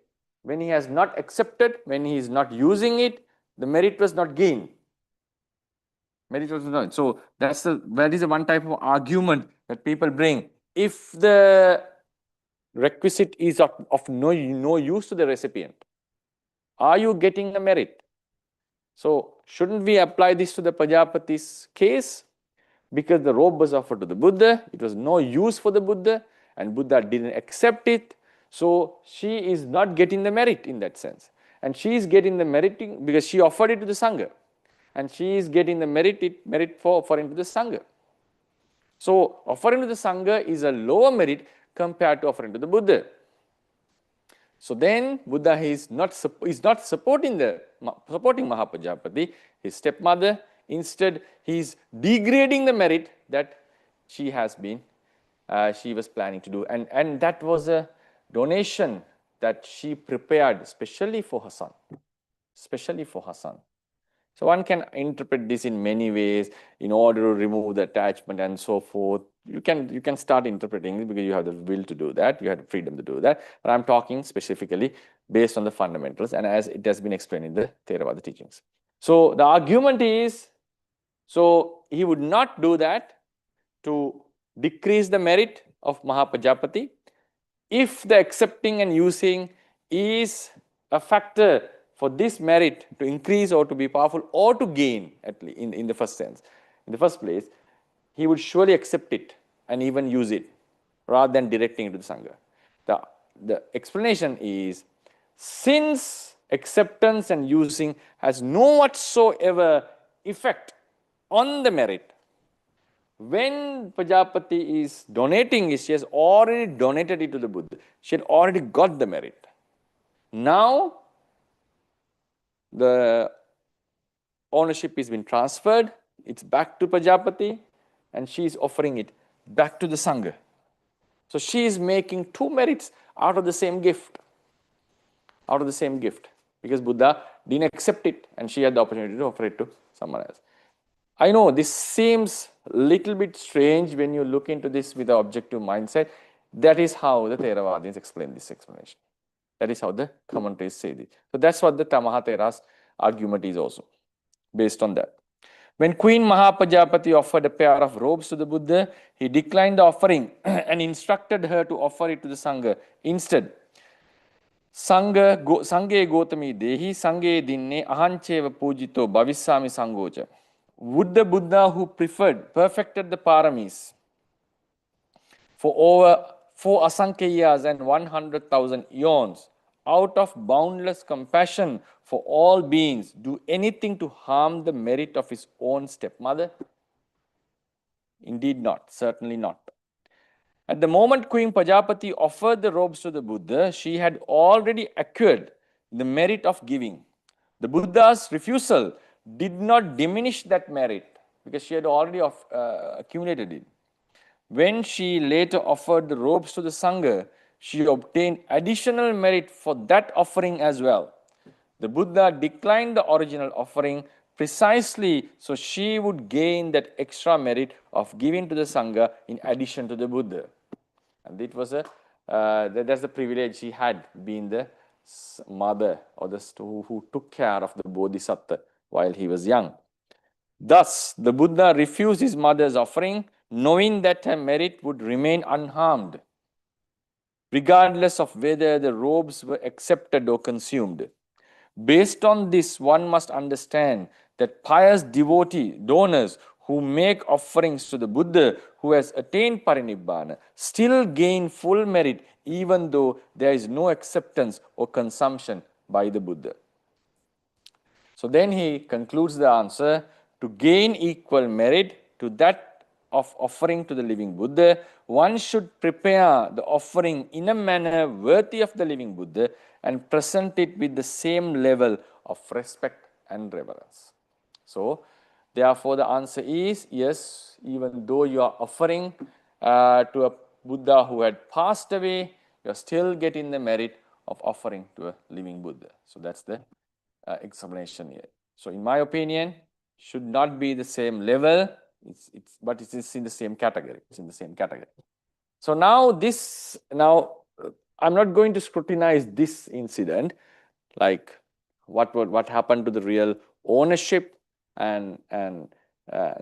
when he has not accepted, when he is not using it, the merit was not gained. Merit was not. So that is the one type of argument that people bring. If the requisite is of no use to the recipient, are you getting a merit? So shouldn't we apply this to the Pajapati's case? Because the robe was offered to the Buddha, it was no use for the Buddha, and Buddha didn't accept it. So she is not getting the merit in that sense. And she is getting the merit because she offered it to the Sangha. And she is getting the merit for offering to the Sangha. So offering to the Sangha is a lower merit compared to offering to the Buddha. So then Buddha is not supporting Mahapajapati, his stepmother. Instead, he is degrading the merit that she was planning to do. And that was a donation that she prepared specially for her son. So one can interpret this in many ways in order to remove the attachment and so forth. You can start interpreting it because you have the will to do that. You have the freedom to do that. But I'm talking specifically based on the fundamentals and as it has been explained in the Theravada teachings. So the argument is, so he would not do that to decrease the merit of Mahapajapati if the accepting and using is a factor for this merit to increase or to be powerful or to gain, at least in the first sense. In the first place, he would surely accept it and even use it rather than directing it to the Sangha. The explanation is, since acceptance and using has no whatsoever effect on the merit, when Pajapati is donating it, she has already donated it to the Buddha. She had already got the merit. Now, the ownership has been transferred. It's back to Pajapati, and she is offering it back to the Sangha. So she is making 2 merits out of the same gift. Because Buddha didn't accept it, and she had the opportunity to offer it to someone else. I know this seems a little bit strange when you look into this with the objective mindset. That is how the Theravadins explain this explanation. That is how the commentaries say this. So that's what the Mahathera's argument is also, based on that. When Queen Mahapajapati offered a pair of robes to the Buddha, he declined the offering and instructed her to offer it to the Sangha. Instead, Sanghe Gotami Dehi Sanghe Dinne Ahancheva Pujito Bhavisami Sangocha. Would the Buddha who perfected the paramis for over 4 Asankhya years and 100,000 eons, out of boundless compassion for all beings, do anything to harm the merit of his own stepmother? Indeed not, certainly not. At the moment Queen Pajapati offered the robes to the Buddha, she had already acquired the merit of giving. The Buddha's refusal did not diminish that merit because she had already accumulated it. When she later offered the robes to the Sangha, she obtained additional merit for that offering as well. The Buddha declined the original offering precisely so she would gain that extra merit of giving to the Sangha in addition to the Buddha. And it was that's the privilege he had, being the mother or the who took care of the Bodhisattva while he was young. Thus, the Buddha refused his mother's offering, knowing that her merit would remain unharmed, regardless of whether the robes were accepted or consumed. Based on this, one must understand that pious donors who make offerings to the Buddha who has attained parinibbana still gain full merit even though there is no acceptance or consumption by the Buddha. So then he concludes the answer: to gain equal merit to that of offering to the living Buddha, one should prepare the offering in a manner worthy of the living Buddha and present it with the same level of respect and reverence. So, therefore, the answer is yes, even though you are offering to a Buddha who had passed away, you are still getting the merit of offering to a living Buddha. So, that's the explanation here. So, in my opinion, should not be the same level, but it is in the same category. It's in the same category. So now I'm not going to scrutinize this incident, like what happened to the real ownership and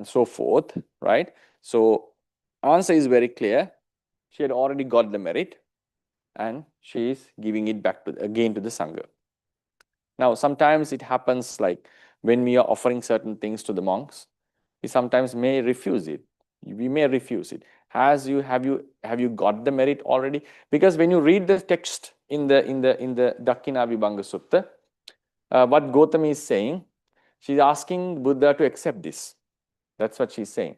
so forth, right? So answer is very clear. She had already got the merit, and she is giving it back again to the Sangha. Now, sometimes it happens like when we are offering certain things to the monks, we sometimes may refuse it. We may refuse it. Have you got the merit already? Because when you read the text in the Dakkina Vibhanga Sutta, what Gautami is saying, she's asking Buddha to accept this. That's what she's saying.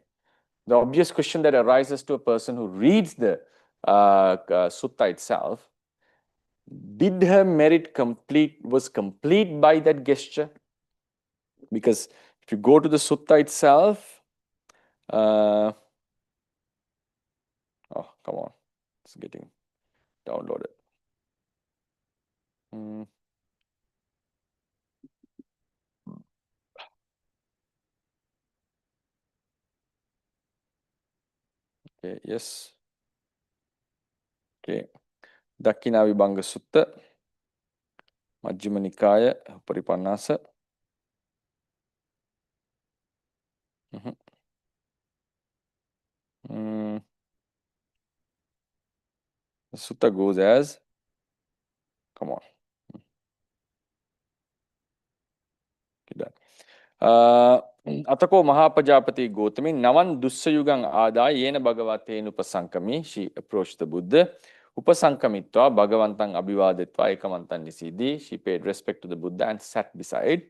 The obvious question that arises to a person who reads the sutta itself: did her merit was complete by that gesture? Because if you go to the sutta itself, oh, come on, it's getting downloaded. Okay, yes. Okay. Dakkina Vibhanga Sutta, Majjhima Nikaya, Paripannasa. The sutta goes as, come on. Atako Mahapajapati Gautami Navan Dussayugang Ada Yena Bhagavate Upasankami. She approached the Buddha. Upasankamitva Bhagavantang Abhivaditva Ekamantan Nisidi. She paid respect to the Buddha and sat beside.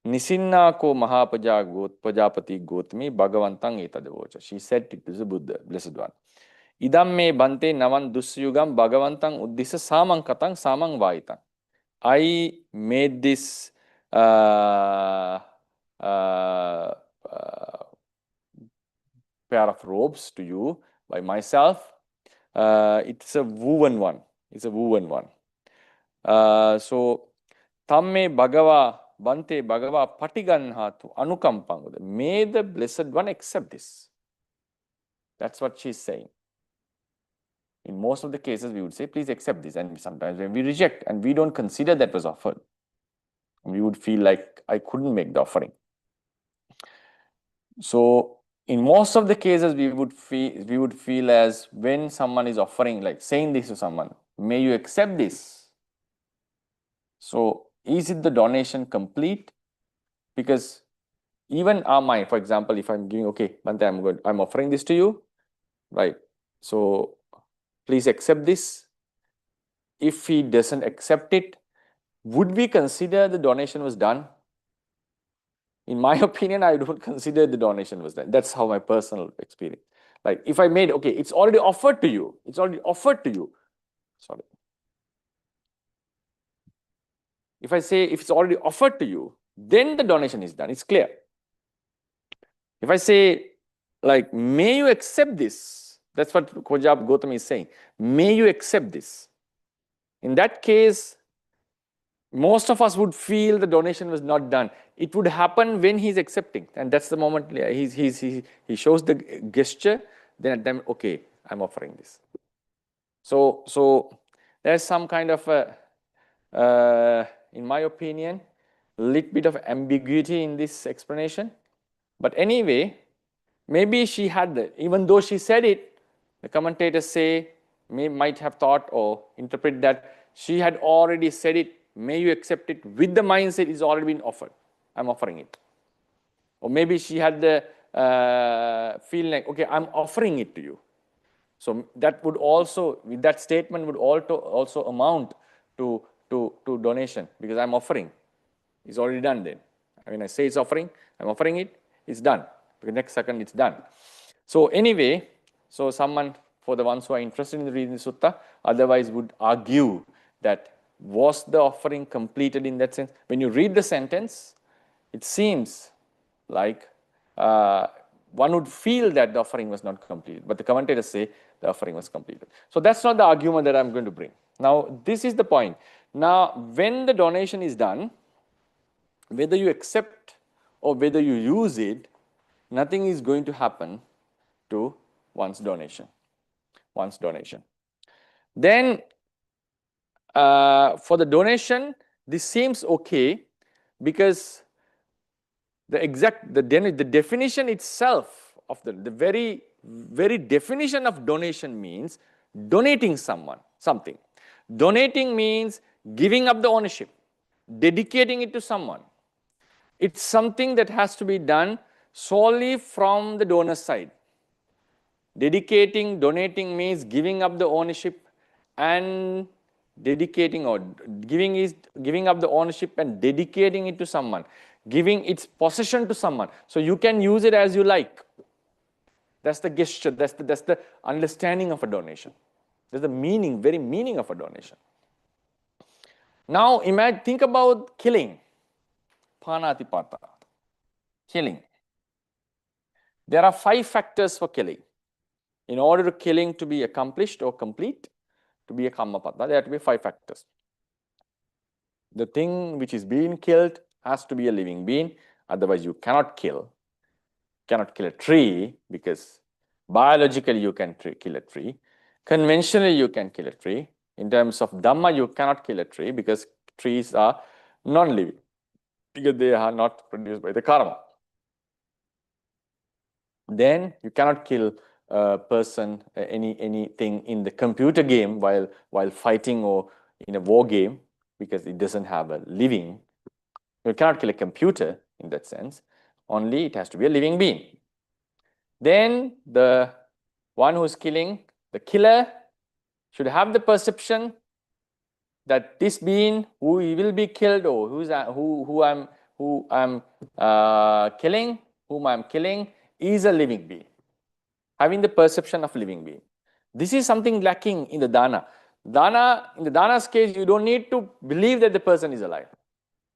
Nisinna ko Mahapajapati Gautami Bhagavantang Etadavocha. She said it to the Buddha, Blessed One. Idam me bante navan dusyugam Bhagavantang uddisa samang katang samang vaitang. I made this pair of robes to you by myself. It's a woven one. It's a woven one. So, tamme bhagava bante bhagava patiganhatu anukampang. May the Blessed One accept this. That's what she's saying. In most of the cases, we would say, please accept this. And sometimes when we reject and we don't consider that was offered, we would feel like I couldn't make the offering. So in most of the cases, we would feel as when someone is offering, like saying this to someone, may you accept this. So is it the donation complete? Because even our mind, for example, if I'm giving, okay, Bante, I'm offering this to you, right? So please accept this. If he doesn't accept it, would we consider the donation was done? In my opinion, I don't consider the donation was done. That's how my personal experience. Like if I made, okay, it's already offered to you. It's already offered to you. Sorry. if I say if it's already offered to you, then the donation is done. It's clear. If I say, like, may you accept this, that's what Kojab Gautam is saying. May you accept this. In that case, most of us would feel the donation was not done. It would happen when he's accepting, and that's the moment he shows the gesture. Then at them, okay, I'm offering this. So there's some kind of in my opinion, a little bit of ambiguity in this explanation. But anyway, maybe she had that. Even though she said it, the commentators say, might have thought or interpret that she had already said it, may you accept it, with the mindset it's already been offered. I'm offering it. Or maybe she had the feeling like, okay, I'm offering it to you. So that would also, with that statement would also amount to donation, because I'm offering. It's already done then. When I say it's offering, I'm offering it, it's done. The next second it's done. So anyway, so someone, for the ones who are interested in reading the sutta, otherwise would argue that was the offering completed in that sense? When you read the sentence, it seems like one would feel that the offering was not completed, but the commentators say the offering was completed. So that's not the argument that I'm going to bring. Now, this is the point. Now, when the donation is done, whether you accept or whether you use it, nothing is going to happen to one's donation. Then, for the donation, this seems okay, because the definition itself of the very definition of donation means donating something. Donating means giving up the ownership, dedicating it to someone. It's something that has to be done solely from the donor's side. Donating means giving up the ownership and dedicating, or giving up the ownership and dedicating it to someone, giving its possession to someone. So you can use it as you like. That's the gesture, that's the understanding of a donation. That's the very meaning of a donation. Now think about killing. Panatipata. Killing. There are 5 factors for killing. In order for killing to be accomplished or complete, to be a kammapata, there have to be 5 factors. The thing which is being killed has to be a living being, otherwise you cannot kill. Cannot kill a tree, because biologically you can kill a tree. Conventionally you can kill a tree. In terms of Dhamma, you cannot kill a tree, because trees are non-living, because they are not produced by the karma. Then you cannot kill a person, anything in the computer game while fighting, or in a war game, because it doesn't have a living. You cannot kill a computer in that sense. Only it has to be a living being. Then the one who's killing, the killer, should have the perception that this being who will be killed, or whom I'm killing, is a living being, having the perception of living being. This is something lacking in the dana. In the dana's case, you don't need to believe that the person is alive.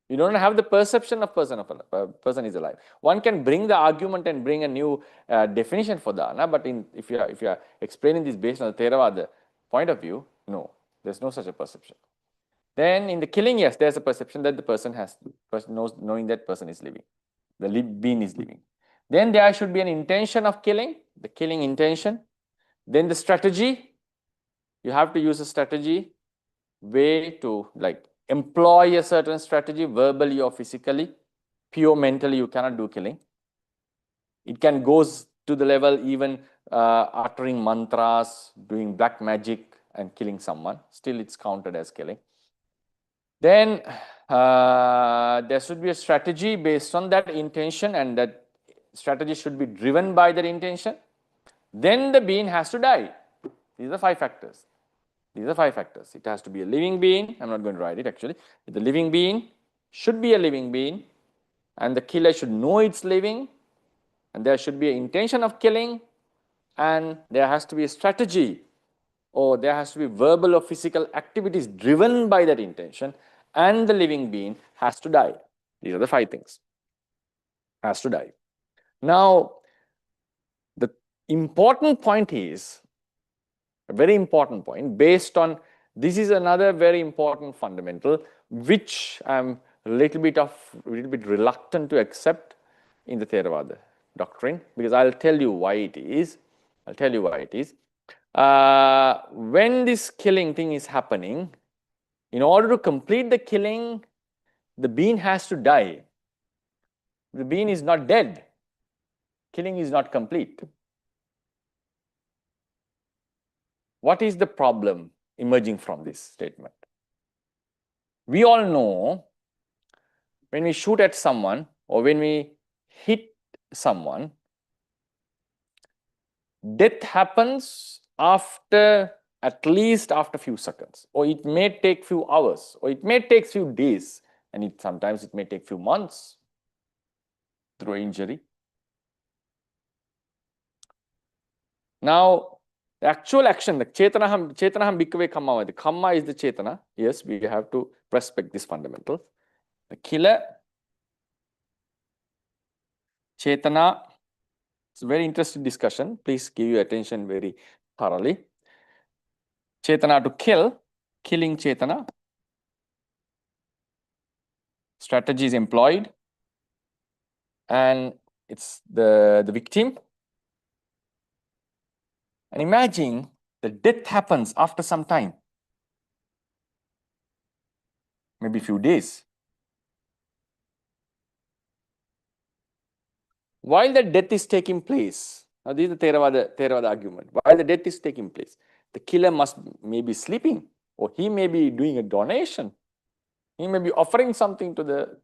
You don't have the perception of person is alive. One can bring the argument and bring a new definition for dana, but if you are explaining this based on the Theravada point of view, no, there's no such a perception. Then in the killing, yes, there's a perception that the person knowing that person is living, the being is living. Then there should be an intention of killing, the killing intention. Then the strategy, you have to use a strategy, way to employ a certain strategy, verbally or physically. Pure mentally, you cannot do killing. It can go to the level even uttering mantras, doing black magic and killing someone. Still, it's counted as killing. Then there should be a strategy based on that intention, and that strategy should be driven by that intention. Then the being has to die. These are 5 factors. It has to be a living being. I'm not going to write it actually. The living being should be a living being, and the killer should know it's living, and there should be an intention of killing, and there has to be a strategy, or there has to be verbal or physical activities driven by that intention, and the living being has to die. These are the 5 things. Has to die. Now, the important point is, a very important point, based on, this is another very important fundamental, which I'm a little bit reluctant to accept in the Theravada doctrine, because I'll tell you why it is. I'll tell you why it is. When this killing thing is happening, in order to complete the killing, the being has to die. The being is not dead. Killing is not complete. What is the problem emerging from this statement? We all know when we shoot at someone or when we hit someone, death happens at least after a few seconds, or it may take few hours, or it may take few days, and sometimes it may take few months through injury. Now, the actual action, the Chetanaham Bhikkhave Kamma, the Kamma is the Chetana. Yes, we have to respect this fundamental. The killer, Chetana, it's a very interesting discussion. Please give your attention very thoroughly. Chetana to kill, killing Chetana. Strategy is employed, and it's the victim. And imagine the death happens after some time, maybe a few days. While the death is taking place, now this is the Theravada argument. While the death is taking place, the killer must maybe sleeping, or he may be doing a donation. He may be offering something to the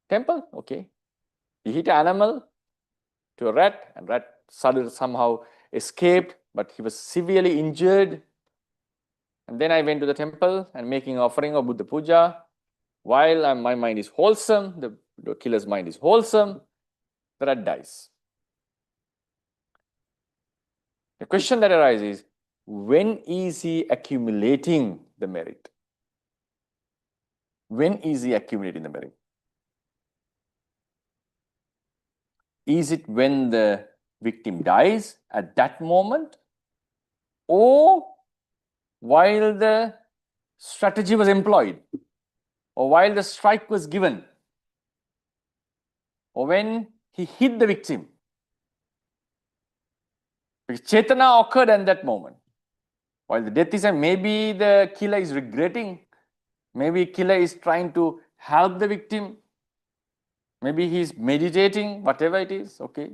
temple. Okay, he hit an animal to a rat, and rat suddenly somehow escaped, but he was severely injured. And then I went to the temple and making offering of Buddha Puja. While my mind is wholesome, the killer's mind is wholesome, the rat dies. The question that arises, when is he accumulating the merit? When is he accumulating the merit? Is it when the victim dies at that moment, or while the strategy was employed, or while the strike was given, or when he hit the victim? Because Chetana occurred at that moment. While the death is, maybe the killer is regretting, maybe killer is trying to help the victim, maybe he's meditating, whatever it is, okay?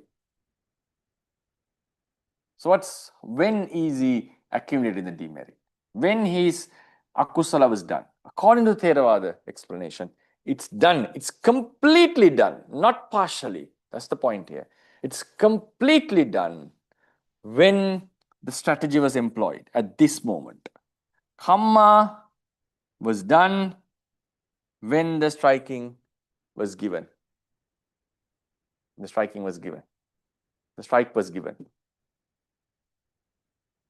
So when is he accumulating the demerit? When his akusala was done? According to Theravada explanation, it's done. It's completely done, not partially. That's the point here. It's completely done when the strategy was employed at this moment. Kamma was done when the striking was given. The striking was given. The strike was given.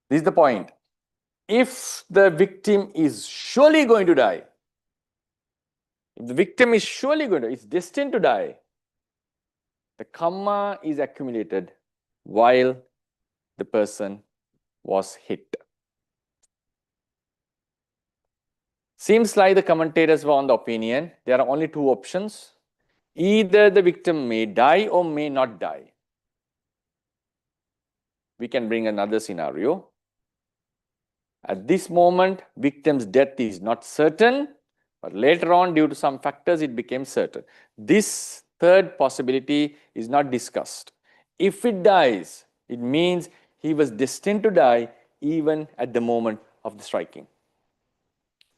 This is the point. If the victim is surely going to die, if the victim is surely going to, is destined to die, the kamma is accumulated while the person was hit. Seems like the commentators were on the opinion there are only 2 options. Either the victim may die or may not die. We can bring another scenario. At this moment, victim's death is not certain, but later on, due to some factors, it became certain. This third possibility is not discussed. If it dies, it means he was destined to die even at the moment of the striking.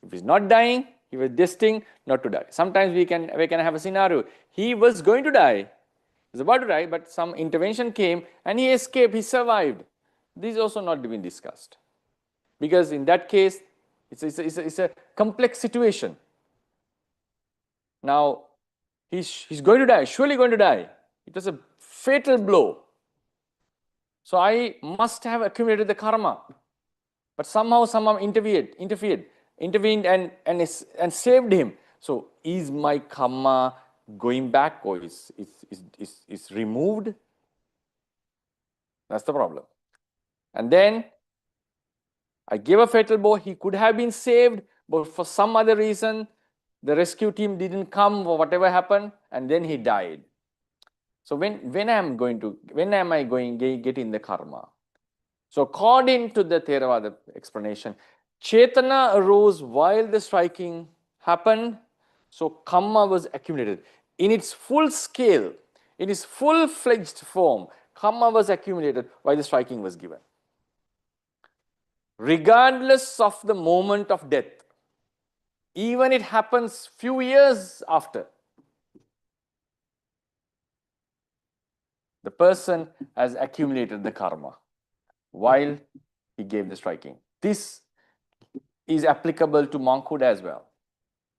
If he's not dying, he was destined not to die. Sometimes we can have a scenario. He was going to die, he was about to die, but some intervention came and he escaped, he survived. This is also not been discussed. Because in that case, it's a complex situation. Now, he's going to die, surely going to die. It was a fatal blow. So I must have accumulated the karma. But somehow interfered. intervened and saved him. So is my karma going back or is removed? That's the problem. And then I gave a fatal blow. He could have been saved, but for some other reason, the rescue team didn't come or whatever happened, and then he died. So when am I going to get in the karma? So according to the Theravada explanation, Chetana arose while the striking happened. So karma was accumulated. In its full scale, in its full-fledged form, karma was accumulated while the striking was given. Regardless of the moment of death, even it happens few years after, the person has accumulated the karma while he gave the striking. This is applicable to monkhood as well.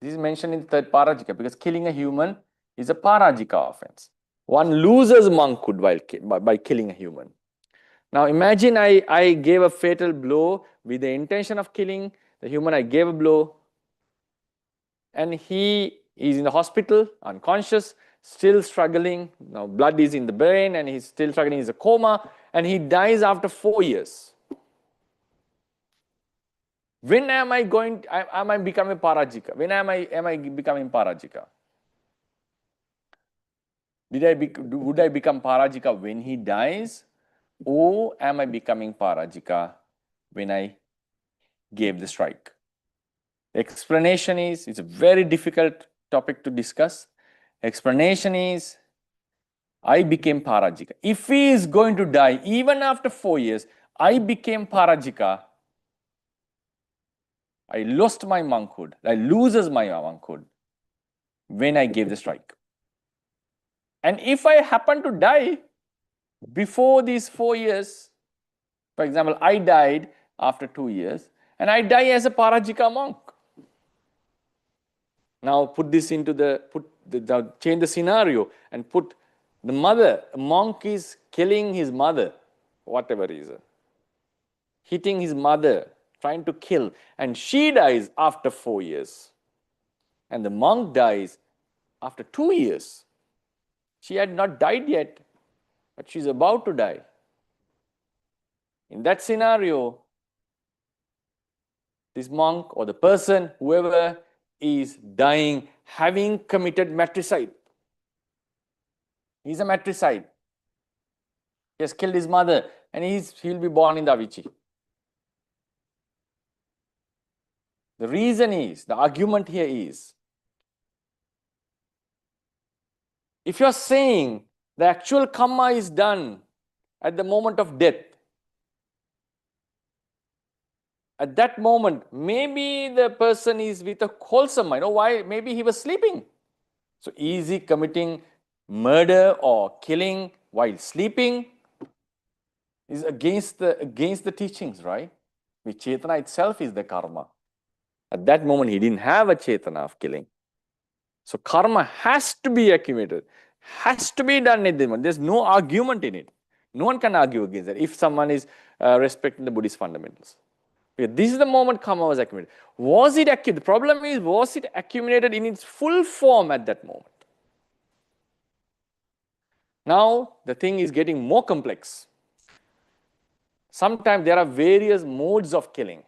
This is mentioned in the third parajika because killing a human is a parajika offense. One loses monkhood by killing a human. Now imagine I gave a fatal blow with the intention of killing the human. I gave a blow and he is in the hospital, unconscious, still struggling. Now blood is in the brain and he's still struggling. He's in a coma and he dies after 4 years. When am I becoming parajika? When am I becoming parajika? Would I become parajika when he dies, or am I becoming parajika when I gave the strike? The explanation is, it's a very difficult topic to discuss. Explanation is, I became parajika. If he is going to die, even after 4 years, I became parajika. I lost my monkhood. I loses my monkhood when I gave the strike. And if I happen to die before these 4 years, for example, I died after 2 years, and I die as a parajika monk. Now put this into change the scenario and put the mother, a monk is killing his mother, whatever reason, hitting his mother, trying to kill, and she dies after 4 years. And the monk dies after 2 years. She had not died yet, but she's about to die. In that scenario, this monk or the person, whoever is dying, having committed matricide. He's a matricide. He has killed his mother and he'll be born in the Avicii. The reason is, the argument here is, if you're saying the actual karma is done at the moment of death, at that moment, maybe the person is with a wholesome mind. Why? Maybe he was sleeping. So is he committing murder or killing while sleeping? Is against the teachings, right? The Chetana itself is the karma. At that moment, he didn't have a Chetana of killing. So karma has to be accumulated, has to be done at the moment. There's no argument in it. No one can argue against that if someone is respecting the Buddhist fundamentals. Because this is the moment karma was accumulated. Was it accumulated? The problem is, was it accumulated in its full form at that moment? Now, the thing is getting more complex. Sometimes there are various modes of killing.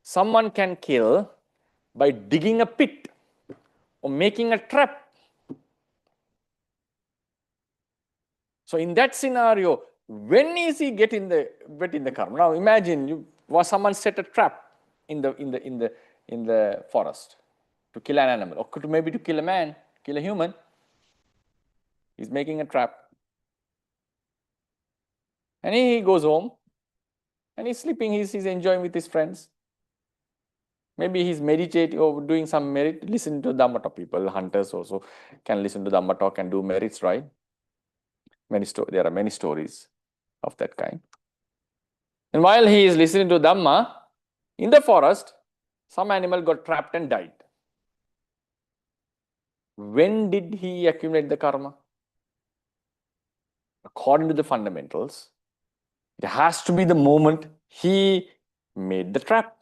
Someone can kill by digging a pit or making a trap. So in that scenario, when is he getting the karma? Now imagine someone set a trap in the forest to kill an animal, or maybe to kill a man, kill a human. He's making a trap. And he goes home and he's sleeping, he's enjoying with his friends. Maybe he's meditating or doing some merit, listen to Dhamma talk. People, hunters also can listen to Dhamma talk and do merits, right? There are many stories of that kind. And while he is listening to Dhamma, in the forest, some animal got trapped and died. When did he accumulate the karma? According to the fundamentals, it has to be the moment he made the trap.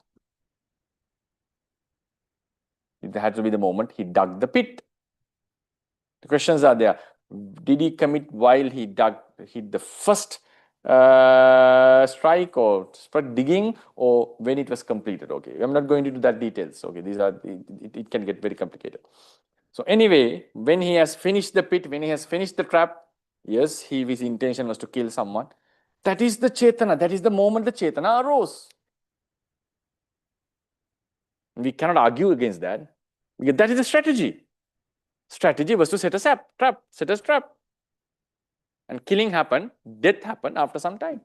It had to be the moment he dug the pit. The questions are there. Did he commit while he hit the first strike or spread digging, or when it was completed? Okay, I'm not going into that details. Okay, these are it can get very complicated. So anyway, when he has finished the pit, when he has finished the trap, yes, his intention was to kill someone. That is the Chetana. That is the moment the Chetana arose. We cannot argue against that, because that is the strategy. Strategy was to set a trap. And killing happened, death happened after some time.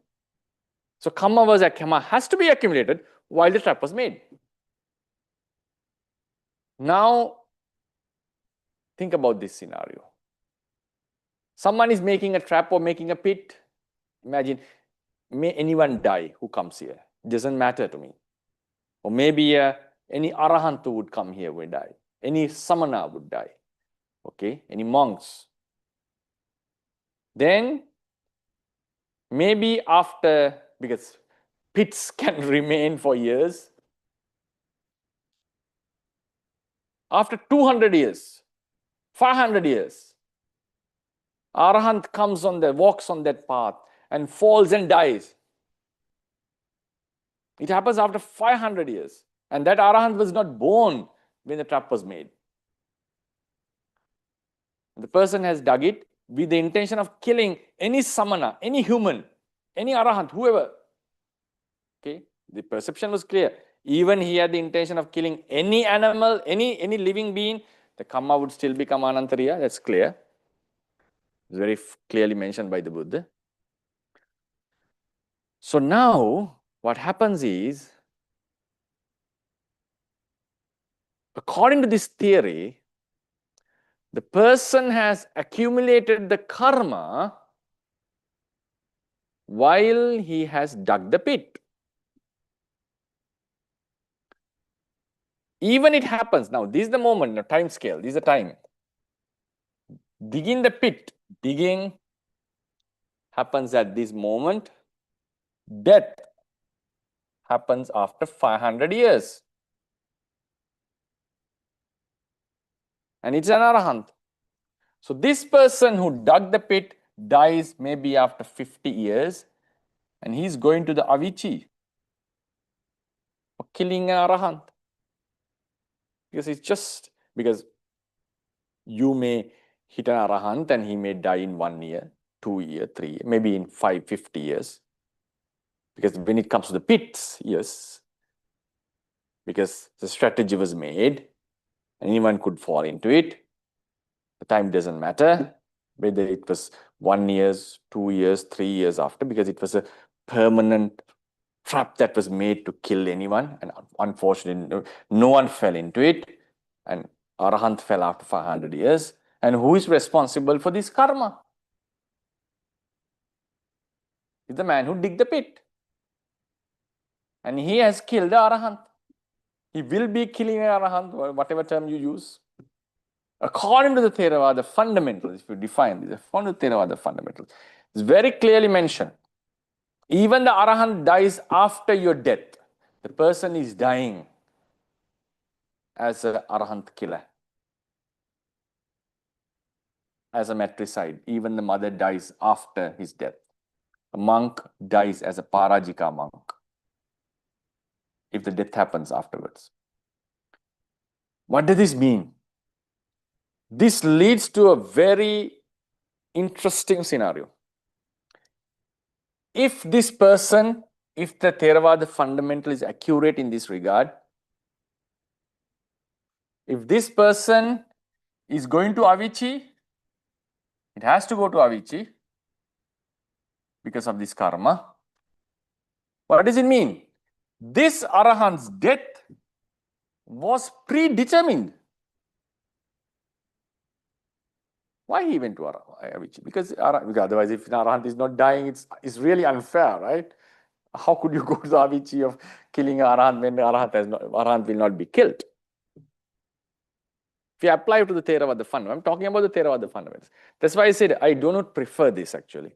So karma has to be accumulated while the trap was made. Now, think about this scenario. Someone is making a trap or making a pit. Imagine, may anyone die who comes here. It doesn't matter to me. Or maybe any arahant would come here would die. Any samana would die. Okay, any monks. Then, maybe after, because pits can remain for years, after 200 years, 500 years, Arahant walks on that path and falls and dies. It happens after 500 years. And that Arahant was not born when the trap was made. The person has dug it with the intention of killing any samana, any human, any Arahant, whoever. Okay, the perception was clear. Even he had the intention of killing any animal, any living being, the karma would still become anantariya. That's clear. It's very clearly mentioned by the Buddha. So now what happens is, according to this theory, the person has accumulated the karma while he has dug the pit. Even it happens, now this is the moment, the time scale, this is the time. Digging the pit, digging happens at this moment. Death happens after 500 years. And it's an arahant. So this person who dug the pit dies maybe after 50 years, and he's going to the Avicii for killing an arahant. Because it's just because you may hit an arahant and he may die in 1 year, 2 years, 3 years, maybe in 50 years. Because when it comes to the pits, yes, because the strategy was made, anyone could fall into it. The time doesn't matter, whether it was 1 year, 2 years, 3 years after, because it was a permanent trap that was made to kill anyone, and unfortunately, no one fell into it, and Arahant fell after 500 years. And who is responsible for this karma? It's the man who digged the pit. And he has killed the Arahant. He will be killing an Arahant, whatever term you use. According to the Theravada fundamentals, if you define this, according to Theravada fundamentals, it's very clearly mentioned. Even the Arahant dies after your death. The person is dying as an Arahant killer, as a matricide. Even the mother dies after his death. A monk dies as a Parajika monk if the death happens afterwards. What does this mean? This leads to a very interesting scenario. If this person, if the Theravada fundamental is accurate in this regard, if this person is going to Avicii, it has to go to Avicii because of this karma. What does it mean? This Arahant's death was predetermined. Why he went to Avicii? Because otherwise, if an Arahant is not dying, it's really unfair, right? How could you go to the Avicii of killing an Arahant when the Arahant will not be killed? If you apply it to the Theravada fundamental, I'm talking about the Theravada fundamentals. That's why I said I do not prefer this actually.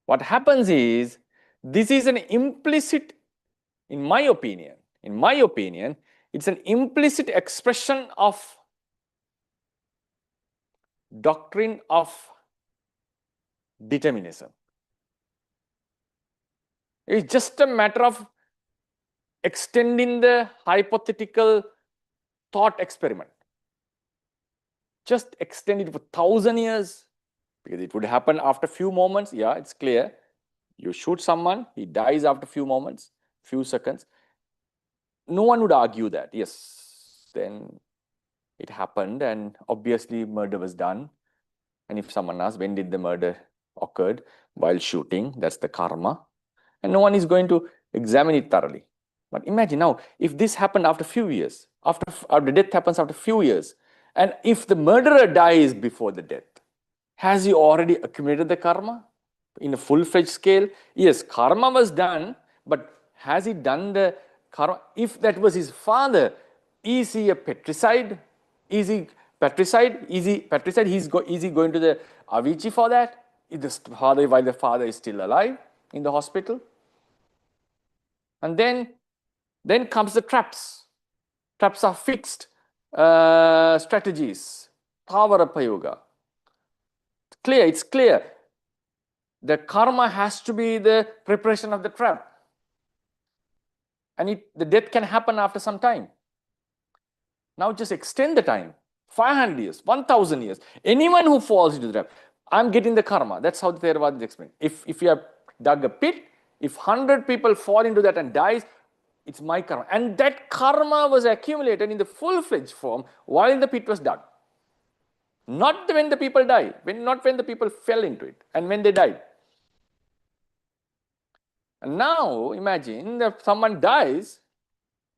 What happens is, this is an implicit, in my opinion, It's an implicit expression of doctrine of determinism. It's just a matter of extending the hypothetical thought experiment. Just extend it for 1,000 years, because it would happen after a few moments. Yeah, it's clear. You shoot someone, he dies after a few moments, few seconds. No one would argue that. Yes, then it happened, and obviously murder was done. And if someone asks, when did the murder occurred? While shooting, that's the karma. And no one is going to examine it thoroughly. But imagine now, if this happened after a few years, after death happens after a few years, and if the murderer dies before the death, has he already accumulated the karma in a full-fledged scale? Yes, karma was done, but has he done the karma? If that was his father, is he a patricide? Is he patricide? Is he patricide? Is he going to the Avicii for that? Is the father, while the father is still alive in the hospital? And then comes the traps. Traps are fixed strategies. Power Payoga. It's clear. The karma has to be the preparation of the trap. And the death can happen after some time. Now just extend the time. 500 years, 1,000 years. Anyone who falls into the trap, I'm getting the karma. That's how the Theravada is explained. If you have dug a pit, if 100 people fall into that and dies, it's my karma. And that karma was accumulated in the full-fledged form while the pit was dug. Not when the people died, not when the people fell into it and when they died. And now imagine that someone dies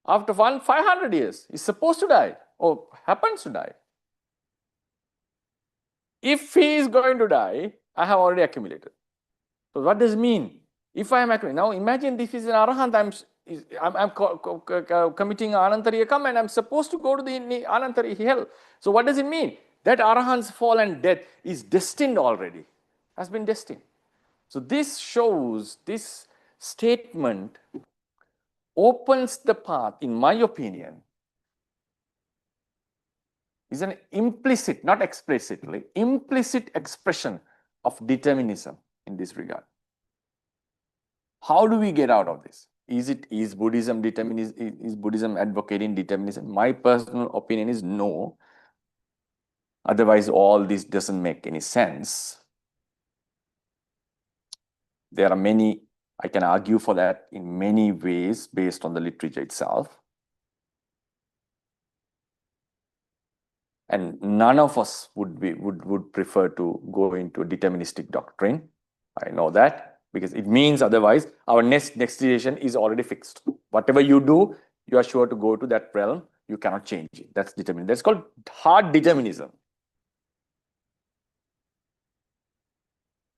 after 500 years, is supposed to die or happens to die. If he is going to die, I have already accumulated. So what does it mean? If I am accumulating, now imagine this is an arahant, I'm committing anantariyakam and I'm supposed to go to the anantari hell. So what does it mean? That arahant's fall and death is destined already, has been destined. So this shows, this statement opens the path, in my opinion, is an implicit, not explicitly, implicit expression of determinism in this regard. How do we get out of this? Is Buddhism determinism? Is Buddhism advocating determinism? My personal opinion is no. Otherwise, all this doesn't make any sense. There are many, I can argue for that in many ways based on the literature itself. And none of us would prefer to go into deterministic doctrine. I know that, because it means otherwise our next destination is already fixed. Whatever you do, you are sure to go to that realm. You cannot change it. That's determinism. That's called hard determinism.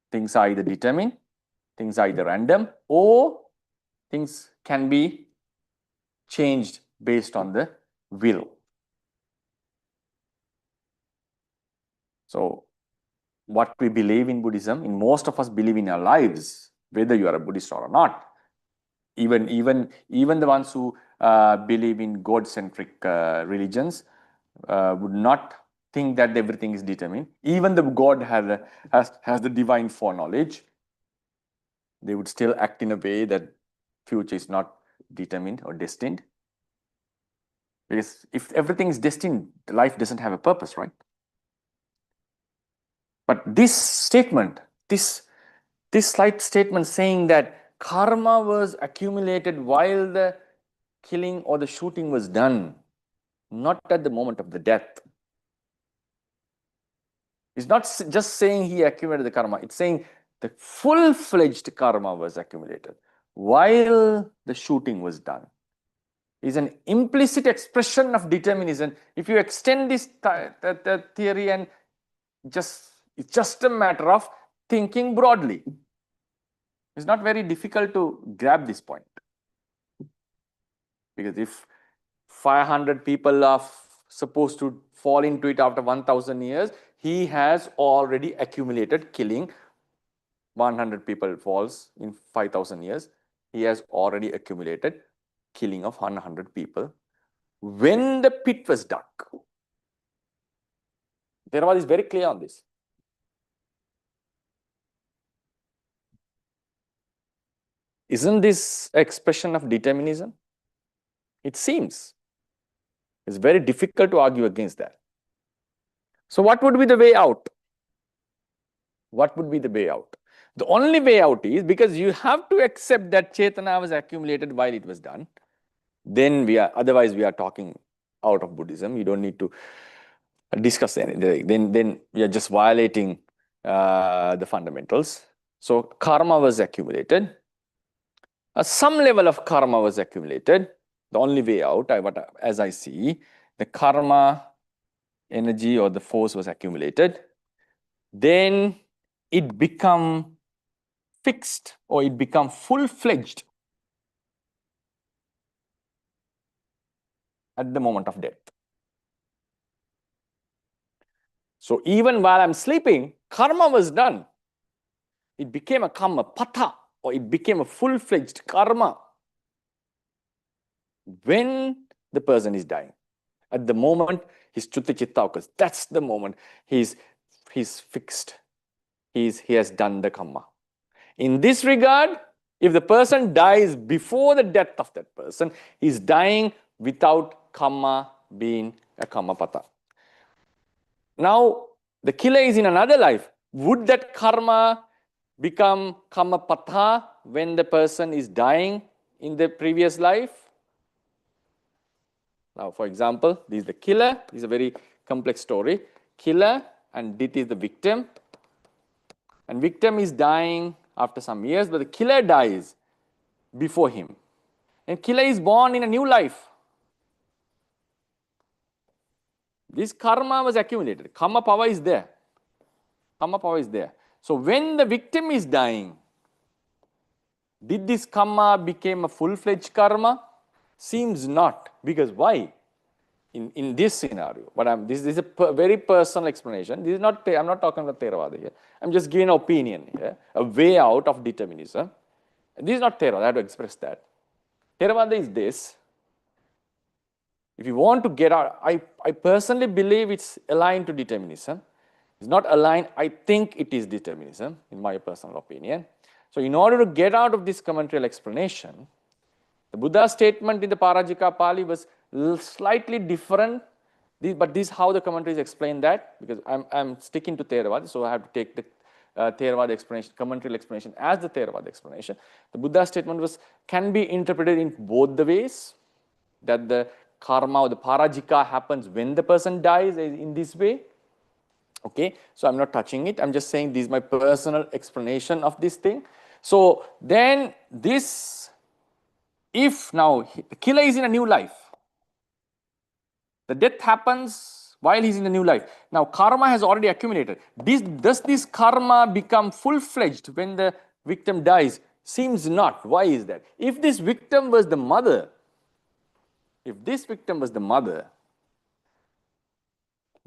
Things are either determined, things are either random, or things can be changed based on the will. So what we believe in Buddhism, in most of us believe in our lives, whether you are a Buddhist or not, even the ones who believe in God-centric religions would not think that everything is determined. Even the God has the divine foreknowledge. They would still act in a way that future is not determined or destined. Because if everything is destined, life doesn't have a purpose, right? But this statement, this slight statement saying that karma was accumulated while the killing or the shooting was done, not at the moment of the death. It's not just saying he accumulated the karma, it's saying the full-fledged karma was accumulated while the shooting was done. It's an implicit expression of determinism. If you extend this theory, and it's just a matter of thinking broadly. It's not very difficult to grab this point. Because if 500 people are supposed to fall into it after 1,000 years, he has already accumulated killing. 100 people falls in 5,000 years. He has already accumulated killing of 100 people. when the pit was dug. Theravada is very clear on this. Isn't this an expression of determinism? It seems. It's very difficult to argue against that. So what would be the way out? What would be the way out? The only way out is, because you have to accept that Chetana was accumulated while it was done. Then otherwise we are talking out of Buddhism. You don't need to discuss anything. Then we are just violating the fundamentals. So karma was accumulated. Some level of karma was accumulated. The only way out, as I see, the karma energy or the force was accumulated. Then it become fixed, or it become full-fledged at the moment of death. So even while I'm sleeping, karma was done. It became a karma pata, or it became a full-fledged karma when the person is dying. At the moment his chutti chitta occurs, that's the moment he's fixed. He has done the karma. In this regard, if the person dies before the death of that person, he's dying without karma being a karma pata. Now, the killer is in another life. Would that karma become karma pata when the person is dying in the previous life? Now, for example, this is the killer. This is a very complex story. Killer, and this is the victim. And victim is dying after some years, but the killer dies before him. And killer is born in a new life. This karma was accumulated. Karma power is there. Karma power is there. So when the victim is dying, did this karma become a full-fledged karma? Seems not. Because why? In this scenario, but this is a very personal explanation. This is not. I'm not talking about Theravada here. I'm just giving an opinion here, a way out of determinism. This is not Theravada. I have to express that. Theravada is this. If you want to get out, I personally believe it's aligned to determinism. It's not aligned. I think it is determinism, in my personal opinion. So in order to get out of this commentarial explanation, the Buddha's statement in the Parajika Pali was slightly different, but this is how the commentaries explain that, because I'm sticking to Theravada, so I have to take the Theravada explanation, commentarial explanation as the Theravada explanation. The Buddha's statement can be interpreted in both the ways, that the karma or the parajika happens when the person dies in this way. Okay, so I'm not touching it. I'm just saying this is my personal explanation of this thing. So then this, if now the killer is in a new life, the death happens while he's in a new life. Now karma has already accumulated. Does this karma become full-fledged when the victim dies? Seems not. Why is that? If this victim was the mother,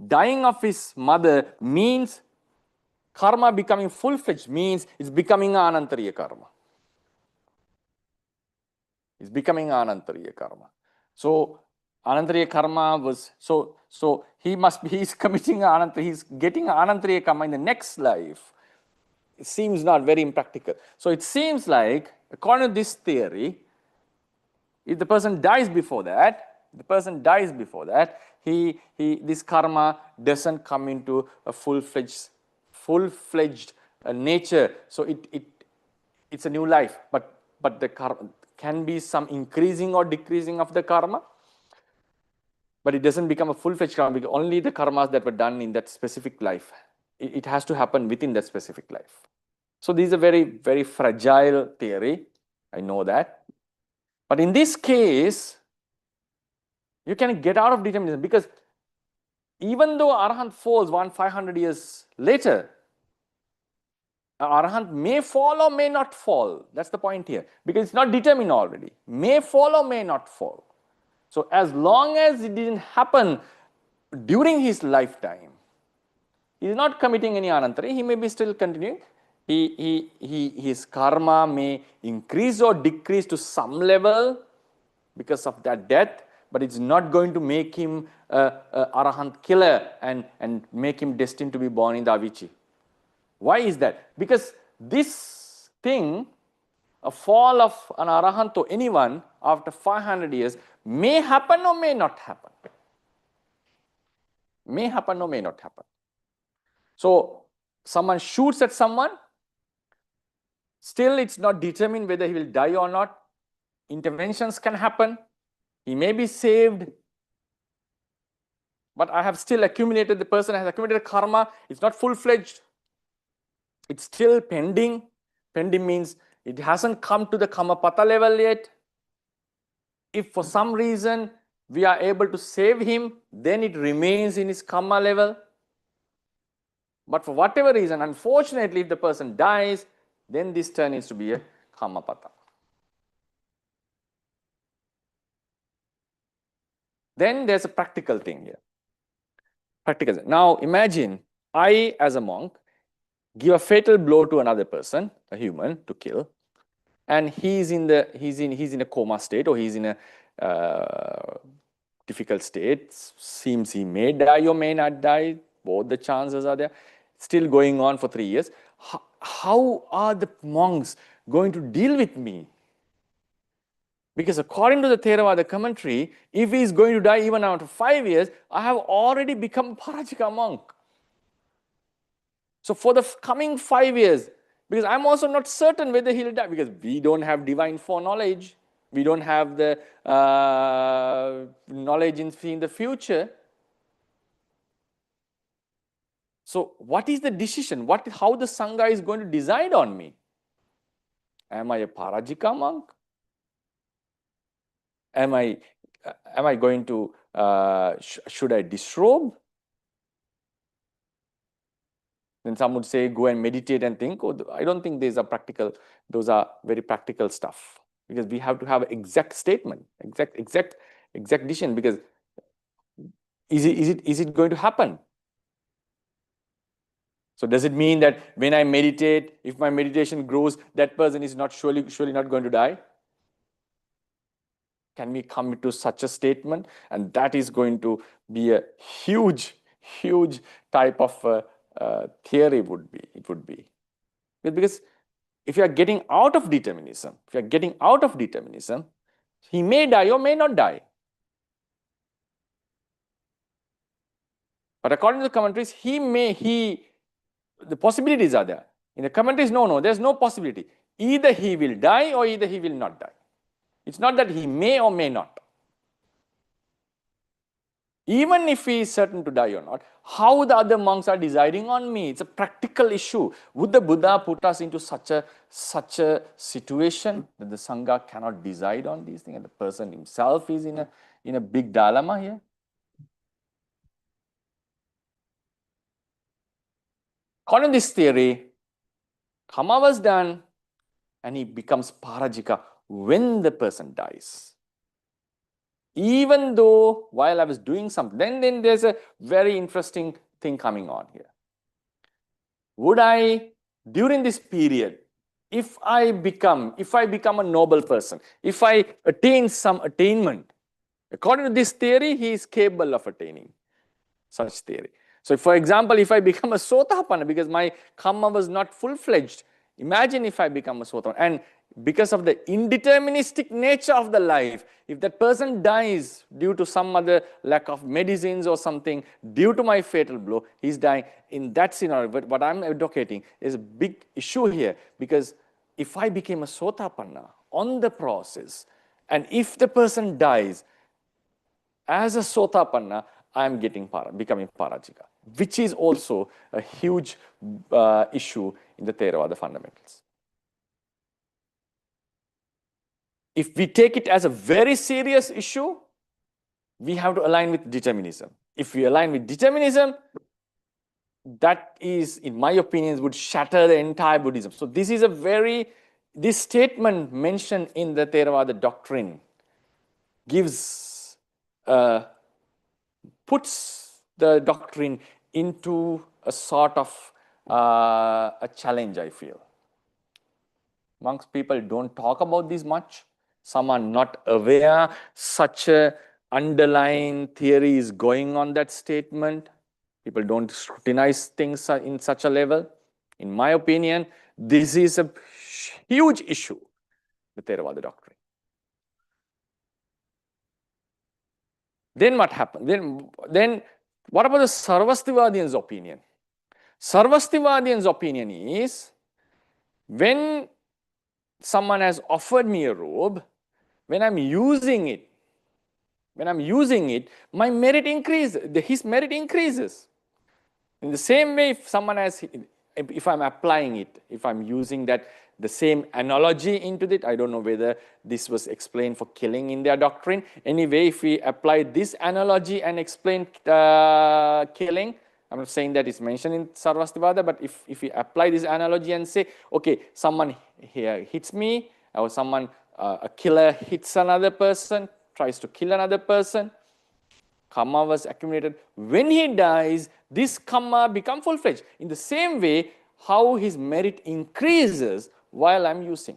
dying of his mother means karma becoming full-fledged, means it's becoming an anantariya karma. It's becoming an anantariya karma. So anantariya karma was, so he's committing he's getting anantariya karma in the next life. It seems not very impractical. So it seems like, according to this theory, if the person dies before that, this karma doesn't come into a full-fledged nature. So it's a new life, but the karma can be some increasing or decreasing of the karma, but it doesn't become a full-fledged karma, because only the karmas that were done in that specific life. It has to happen within that specific life. So this is a very, very fragile theory. I know that. But in this case, you can get out of determinism, because even though Arahant falls 500 years later, Arahant may fall or may not fall. That's the point here, because it's not determined already. May fall or may not fall. So as long as it didn't happen during his lifetime, he is not committing any anantari. He may be still continuing. His karma may increase or decrease to some level because of that death, but it's not going to make him a arahant killer and make him destined to be born in the Avicii. Why is that? Because this thing, a fall of an arahant to anyone after 500 years may happen or may not happen. May happen or may not happen. So someone shoots at someone, still it's not determined whether he will die or not. Interventions can happen. He may be saved. But I have still accumulated, the person has accumulated karma. It's not full-fledged. It's still pending. Pending means it hasn't come to the Kamapata level yet. If for some reason we are able to save him, then it remains in his karma level. But for whatever reason, unfortunately, if the person dies, then this turns to be a Kamapata. Then there's a practical thing here. Practical. Now imagine I, as a monk, give a fatal blow to another person, a human, to kill, and he's in a coma state, or he's in a difficult state. Seems he may die or may not die. Both the chances are there. Still going on for 3 years. How are the monks going to deal with me? Because according to the Theravada commentary, if he is going to die even after 5 years, I have already become a Parajika monk. So for the coming 5 years, because I'm also not certain whether he'll die, because we don't have divine foreknowledge. We don't have the knowledge in seeing the future. So what is the decision? How the Sangha is going to decide on me? Am I a Parajika monk? Am I going to, should I disrobe? Then some would say, go and meditate and think. Oh, I don't think those are very practical stuff. Because we have to have an exact statement, exact decision. Because is it going to happen? So does it mean that when I meditate, if my meditation grows, that person is not surely not going to die? Can we come to such a statement? And that is going to be a huge type of theory. It would be. Because if you are getting out of determinism, he may die or may not die. But according to the commentaries, the possibilities are there. In the commentaries, no, there's no possibility. Either he will die or either he will not die. It's not that he may or may not. Even if he is certain to die or not, how the other monks are deciding on me, it's a practical issue. Would the Buddha put us into such a situation that the Sangha cannot decide on these things, and the person himself is in a big dilemma here? According to this theory, karma was done and he becomes Parajika when the person dies. Even though while I was doing something, then there's a very interesting thing coming on here. Would I, during this period, if I become a noble person, if I attain some attainment, according to this theory, he is capable of attaining such theory. So for example, if I become a Sotapanna, because my karma was not full-fledged, imagine if I become a Sotapanna, and because of the indeterministic nature of the life, if that person dies due to some other lack of medicines or something, due to my fatal blow, he's dying in that scenario. But what I'm advocating is a big issue here, because if I became a Sotapanna on the process, and if the person dies as a Sotapanna, I'm becoming Parajika, which is also a huge issue in the Theravada fundamentals. If we take it as a very serious issue, we have to align with determinism. If we align with determinism, that is, in my opinion, would shatter the entire Buddhism. So this is this statement mentioned in the Theravada doctrine puts the doctrine into a sort of a challenge, I feel. Monks, people don't talk about this much. Some are not aware such a underlying theory is going on that statement. People don't scrutinize things in such a level. In my opinion, this is a huge issue with Theravada doctrine. Then what happened? Then what about the Sarvastivadian's opinion? Sarvastivadian's opinion is, when someone has offered me a robe, when I'm using it, my merit increases, his merit increases. In the same way, if I'm applying it, if I'm using the same analogy into it, I don't know whether this was explained for killing in their doctrine. Anyway, if we apply this analogy and explain killing, I'm not saying that it's mentioned in Sarvastivada, but if we apply this analogy and say, okay, someone here hits me, or a killer hits another person, tries to kill another person, karma was accumulated. When he dies, this karma becomes full-fledged. In the same way, how his merit increases while I'm using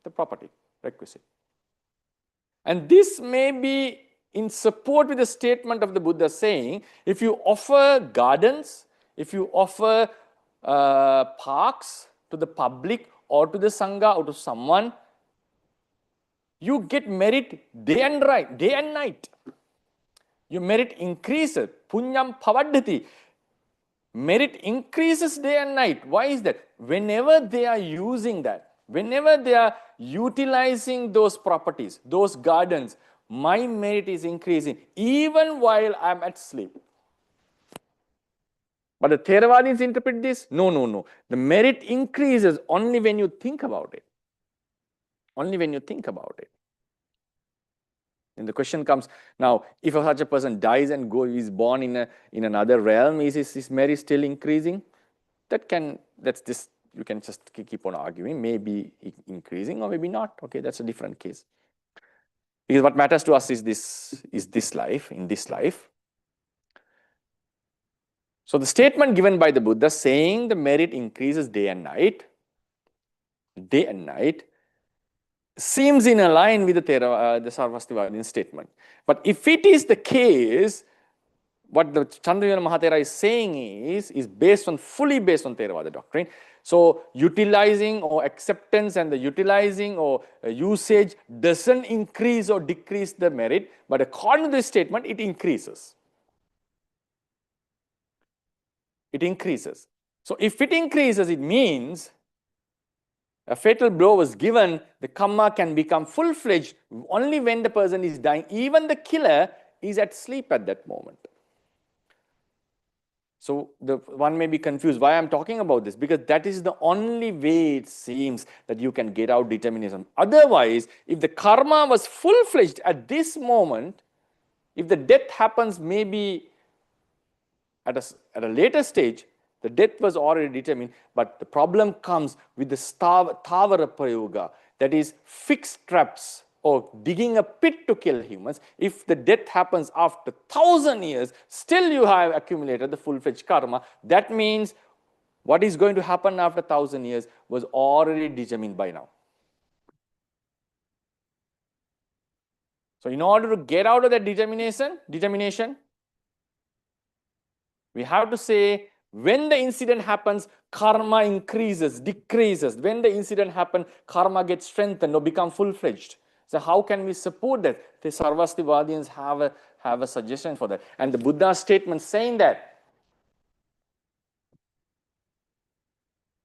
the property requisite. And this may be in support with the statement of the Buddha saying, if you offer gardens, if you offer parks to the public or to the Sangha or to someone, you get merit day and night. Your merit increases. Punyam pavaddhati. Merit increases day and night. Why is that? Whenever they are using that, whenever they are utilizing those properties, those gardens, my merit is increasing even while I'm at sleep. But the Theravadins interpret this, no. The merit increases only when you think about it. Only when you think about it. And the question comes, now, if such a person dies and is born in another realm, is his merit still increasing? You can just keep on arguing, maybe increasing or maybe not. Okay, that's a different case. Because what matters to us is this life, in this life. So the statement given by the Buddha saying the merit increases day and night, seems in a line with the Sarvastivadian statement. But if it is the case, what the Chandravihara Mahathera is saying is fully based on Theravada doctrine. So utilizing or acceptance and the utilizing or usage doesn't increase or decrease the merit, but according to this statement, it increases. It increases. So if it increases, it means a fatal blow was given, the karma can become full-fledged only when the person is dying. Even the killer is at sleep at that moment. So one may be confused why I'm talking about this, because that is the only way it seems that you can get out determinism. Otherwise, if the karma was full-fledged at this moment, if the death happens maybe at a later stage, the death was already determined, but the problem comes with the Thavara Prayoga, that is fixed traps or digging a pit to kill humans. If the death happens after 1,000 years, still you have accumulated the full-fledged karma. That means what is going to happen after 1,000 years was already determined by now. So in order to get out of that determination, we have to say, when the incident happens, karma increases, decreases. When the incident happens, karma gets strengthened or become full-fledged. So how can we support that? The Sarvastivadians have a suggestion for that. And the Buddha's statement saying that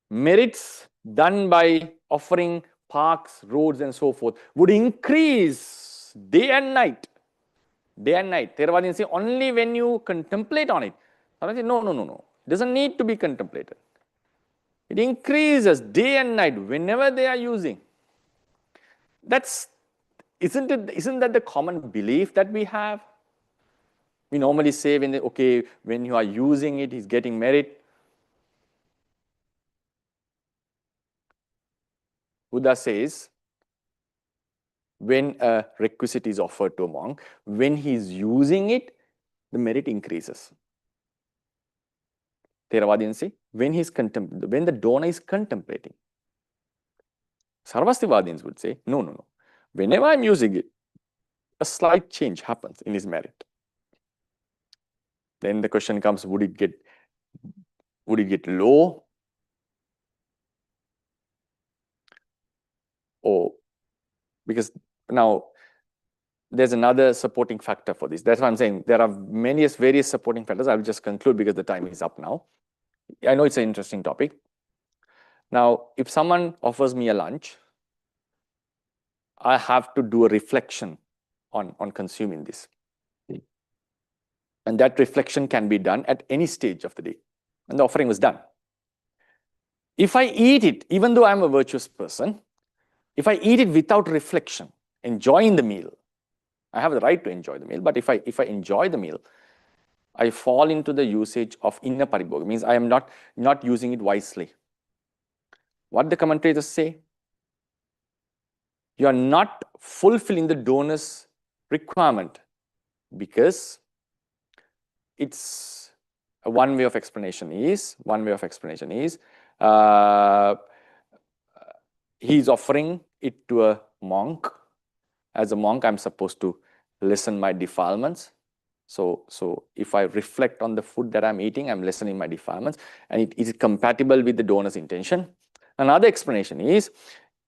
merits done by offering parks, roads, and so forth would increase day and night. Day and night. Theravadians say only when you contemplate on it. No. It doesn't need to be contemplated. It increases day and night whenever they are using. Isn't that the common belief that we have? We normally say when you are using it, he's getting merit. Buddha says, when a requisite is offered to a monk, when he's using it, the merit increases. Theravadians say, when the donor is contemplating. Sarvastivadians would say, no. Whenever I'm using it, a slight change happens in his merit. Then the question comes, would it get low? Or because now there's another supporting factor for this. That's why I'm saying there are various supporting factors. I'll just conclude because the time is up now. I know it's an interesting topic. Now, if someone offers me a lunch, I have to do a reflection on consuming this. And that reflection can be done at any stage of the day. And the offering was done. If I eat it, even though I'm a virtuous person, if I eat it without reflection, enjoying the meal, I have the right to enjoy the meal, but if I enjoy the meal, I fall into the usage of inna paribhoga, means I am not using it wisely. What the commentators say? You are not fulfilling the donor's requirement because it's one way of explanation is he's offering it to a monk. As a monk, I'm supposed to lessen my defilements. So if I reflect on the food that I'm eating, I'm lessening my defilements, and it is compatible with the donor's intention. Another explanation is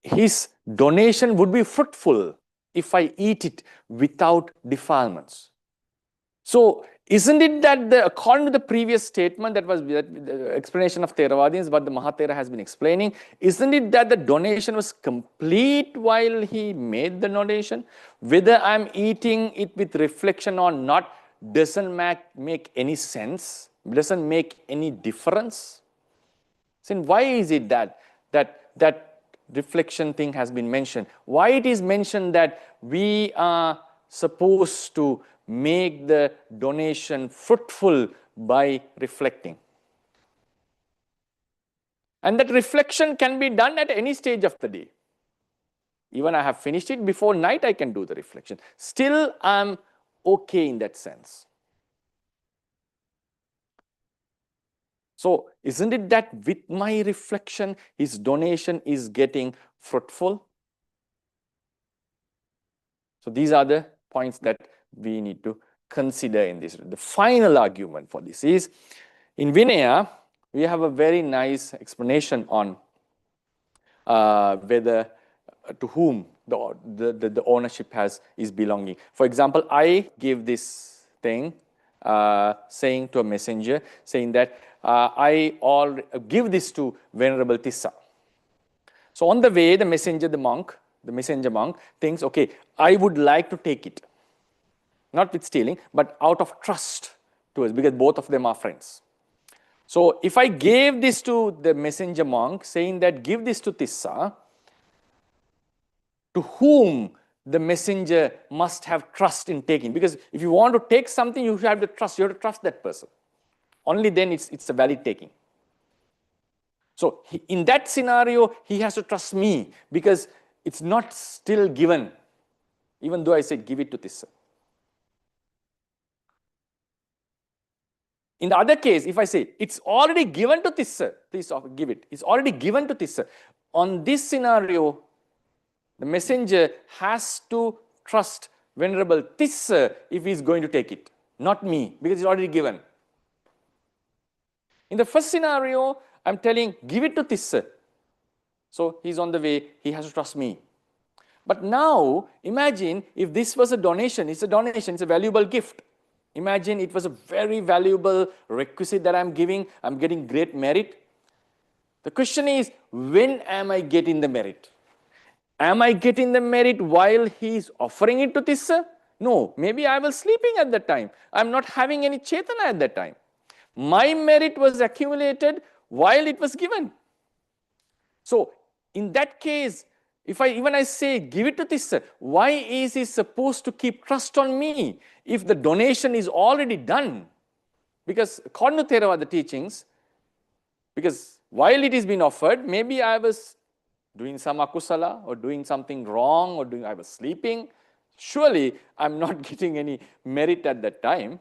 his donation would be fruitful if I eat it without defilements. So isn't it that according to the previous statement that was the explanation of Theravadins, what the Mahathera has been explaining, isn't it that the donation was complete while he made the donation? Whether I'm eating it with reflection or not doesn't make any sense, doesn't make any difference. So why is it that reflection thing has been mentioned? Why it is mentioned that we are supposed to make the donation fruitful by reflecting? And that reflection can be done at any stage of the day. Even I have finished it, before night I can do the reflection. Still, I'm okay in that sense. So isn't it that with my reflection, his donation is getting fruitful? So these are the points that we need to consider in this. The final argument for this is, in Vinaya, we have a very nice explanation on whether to whom the ownership is belonging. For example, I give this thing saying to a messenger, saying that I give this to Venerable Tissa. So on the way, the messenger monk thinks, okay, I would like to take it. Not with stealing, but out of trust to us, because both of them are friends. So if I gave this to the messenger monk, saying that give this to Tissa, to whom the messenger must have trust in taking. Because if you want to take something, you have to trust that person. Only then it's a valid taking. So in that scenario, he has to trust me because it's not still given, even though I said give it to Tissa. In the other case, if I say it's already given to Tissa, please give it. It's already given to Tissa. On this scenario, the messenger has to trust Venerable Tissa if he's going to take it, not me, because it's already given. In the first scenario, I'm telling, give it to Tissa. So he's on the way, he has to trust me. But now, imagine if this was a donation. It's a donation, it's a valuable gift. Imagine it was a very valuable requisite that I'm giving. I'm getting great merit. The question is, when am I getting the merit? Am I getting the merit while he's offering it to Tissa? No, maybe I was sleeping at that time. I'm not having any chetana at that time. My merit was accumulated while it was given. So in that case, if I say give it to Tissa, why is he supposed to keep trust on me if the donation is already done? Because according to Theravada teachings, because while it is being offered, maybe I was doing some akusala or doing something wrong or I was sleeping. Surely I'm not getting any merit at that time.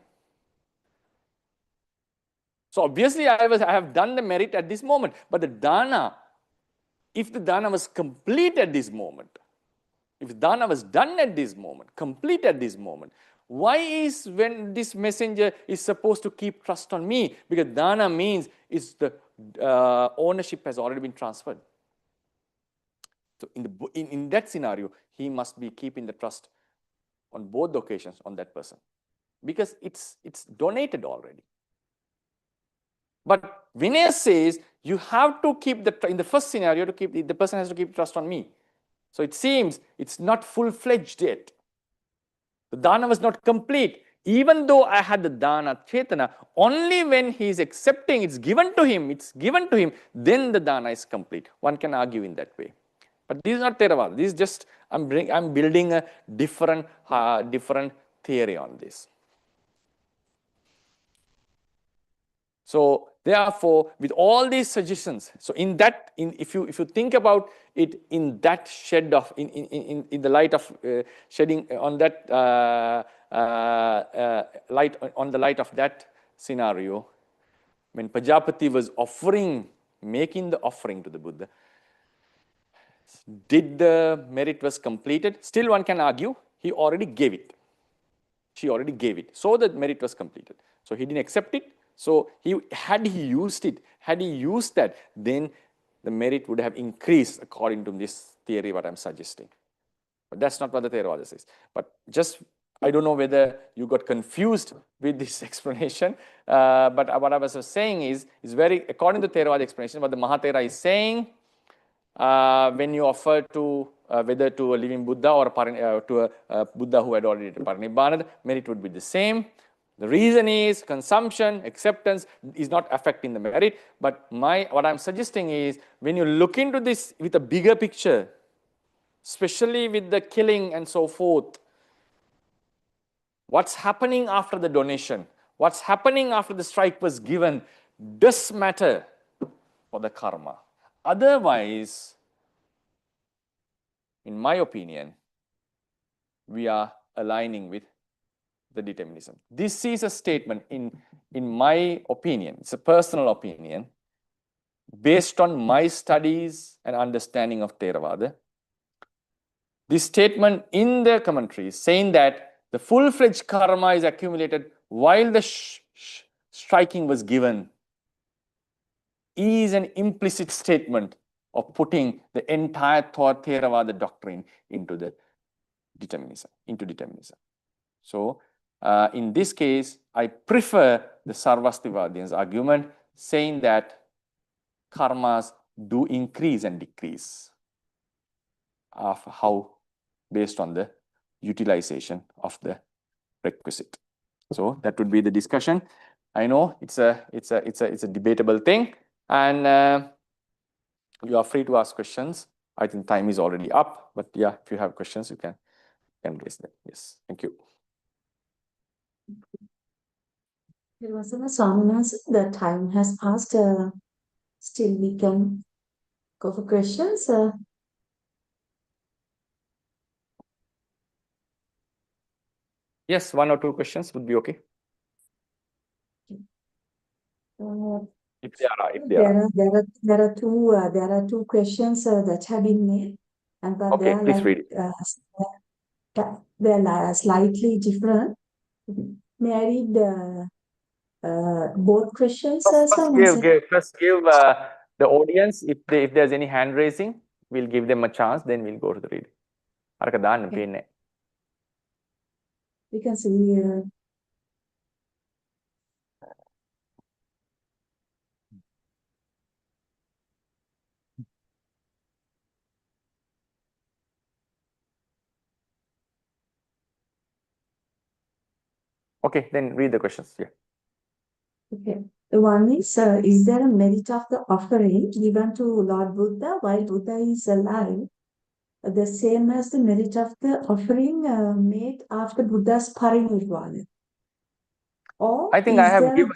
So obviously I have done the merit at this moment, but the dana, if the dana was complete at this moment, If dana was done at this moment, complete at this moment, why is when this messenger is supposed to keep trust on me? Because dana means it's the ownership has already been transferred. So in that scenario, he must be keeping the trust on both the occasions on that person, because it's donated already. But Vinaya says you have to keep in the first scenario to keep the person has to keep trust on me. So it seems it's not full-fledged yet. The dana was not complete. Even though I had the dana chetana, only when he is accepting, it's given to him, then the dana is complete. One can argue in that way. But this is not Theravada. This is just, I'm building a different theory on this. So therefore, with all these suggestions, so if you think about it in that shed of in the light of shedding on that light of that scenario, when Prajapati was making the offering to the Buddha, did the merit was completed? Still one can argue, he already gave it. She already gave it. So the merit was completed. So he didn't accept it. So had he used that, then the merit would have increased according to this theory what I'm suggesting. But that's not what the Theravada says. But just, I don't know whether you got confused with this explanation. But what I was saying is very, according to Theravada explanation, what the Mahathera is saying, when you offer to whether to a living Buddha or to a Buddha who had already parinibbana, merit would be the same. The reason is consumption, acceptance is not affecting the merit. But what I'm suggesting is when you look into this with a bigger picture, especially with the killing and so forth, what's happening after the donation, what's happening after the strike was given does matter for the karma. Otherwise, in my opinion, we are aligning with the determinism. This is a statement, in my opinion, it's a personal opinion, based on my studies and understanding of Theravada. This statement in the commentary is saying that the full-fledged karma is accumulated while the striking was given is an implicit statement of putting the entire Theravada doctrine into determinism. So in this case, I prefer the Sarvastivadian's argument saying that karmas do increase and decrease of how based on the utilization of the requisite. So that would be the discussion. I know it's a debatable thing, and you are free to ask questions. I think time is already up, but yeah, if you have questions, you can raise them. Yes, thank you. The time has passed. Still, we can go for questions. Yes, 1 or 2 questions would be okay. If there are two questions that have been made, and but okay, please read it. They're slightly different. May I read both questions? First give the audience, if there's any hand raising, we'll give them a chance, then we'll go to the reading. Okay. We can see. Okay, then read the questions. Yeah. Okay. The one is there a merit of the offering given to Lord Buddha while Buddha is alive, the same as the merit of the offering made after Buddha's parinirvana? Or I think I have given.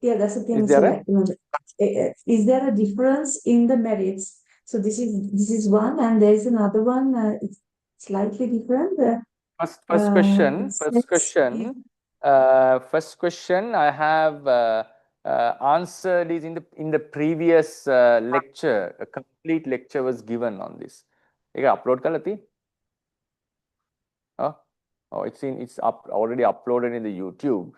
Yeah, that's the thing. Is there a difference in the merits? So this is one, and there is another one. It's slightly different. First question I have answered is in the previous lecture. A complete lecture was given on this. ඒක upload කරලා තියෙන්නේ. Oh, it's already uploaded in the YouTube.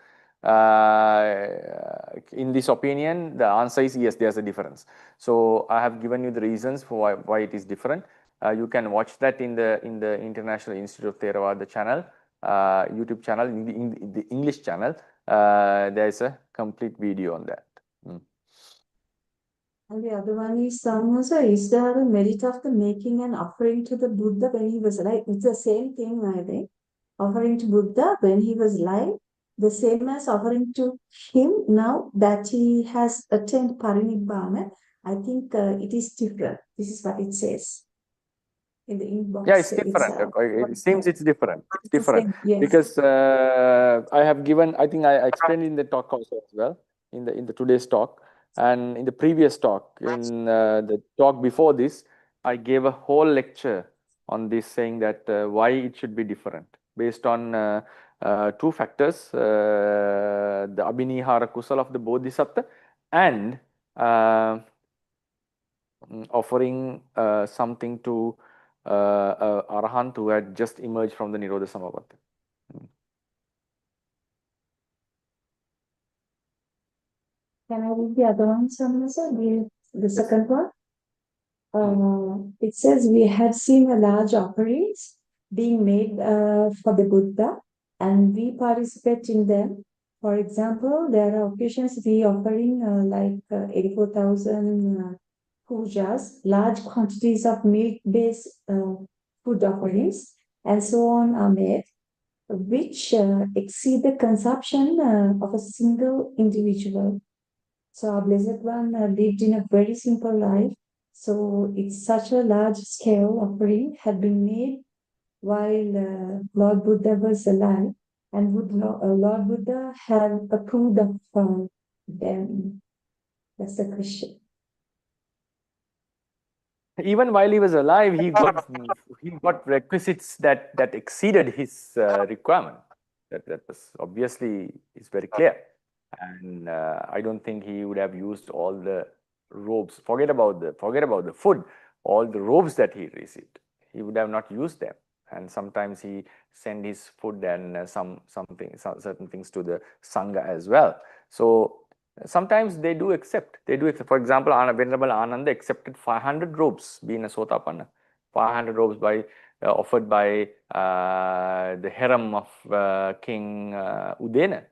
In this opinion, the answer is yes, there's a difference. So I have given you the reasons for why it is different. You can watch that in the International Institute of Theravada channel, YouTube channel, in the English channel. There's a complete video on that. And the other one is, is there a merit of the making an offering to the Buddha when he was alive? It's the same thing, I think. Offering to Buddha when he was alive, the same as offering to him now that he has attained Parinibbana. I think it is different. This is what it says in the inbox. Yeah, it's different. It seems it's different. It's different. Yes. Because I have given, I think I explained in the talk also as well, in the today's talk, and in the previous talk, in the talk before this, I gave a whole lecture on this, saying that why it should be different based on two factors: the Abhinihara Kusala of the Bodhisattva and offering something to Arahant who had just emerged from the Nirodha Samapatti. Can I read the other one, Samasa? The second one? It says we have seen a large offerings being made for the Buddha and we participate in them. For example, there are occasions we offering like 84,000 pujas, large quantities of milk-based food offerings, and so on are made, which exceed the consumption of a single individual. So our Blessed One lived in a very simple life. So it's such a large scale offering had been made while Lord Buddha was alive, and would Lord Buddha have approved of them? That's the question. Even while he was alive, he got requisites that exceeded his requirement. That was obviously is very clear, and I don't think he would have used all the robes. Forget about the food. All the robes that he received, he would have not used them. And sometimes he sent his food and certain things to the Sangha as well. So sometimes they do accept. For example, Venerable Ananda accepted 500 robes being a Sotapanna. 500 robes offered by the harem of King Udena.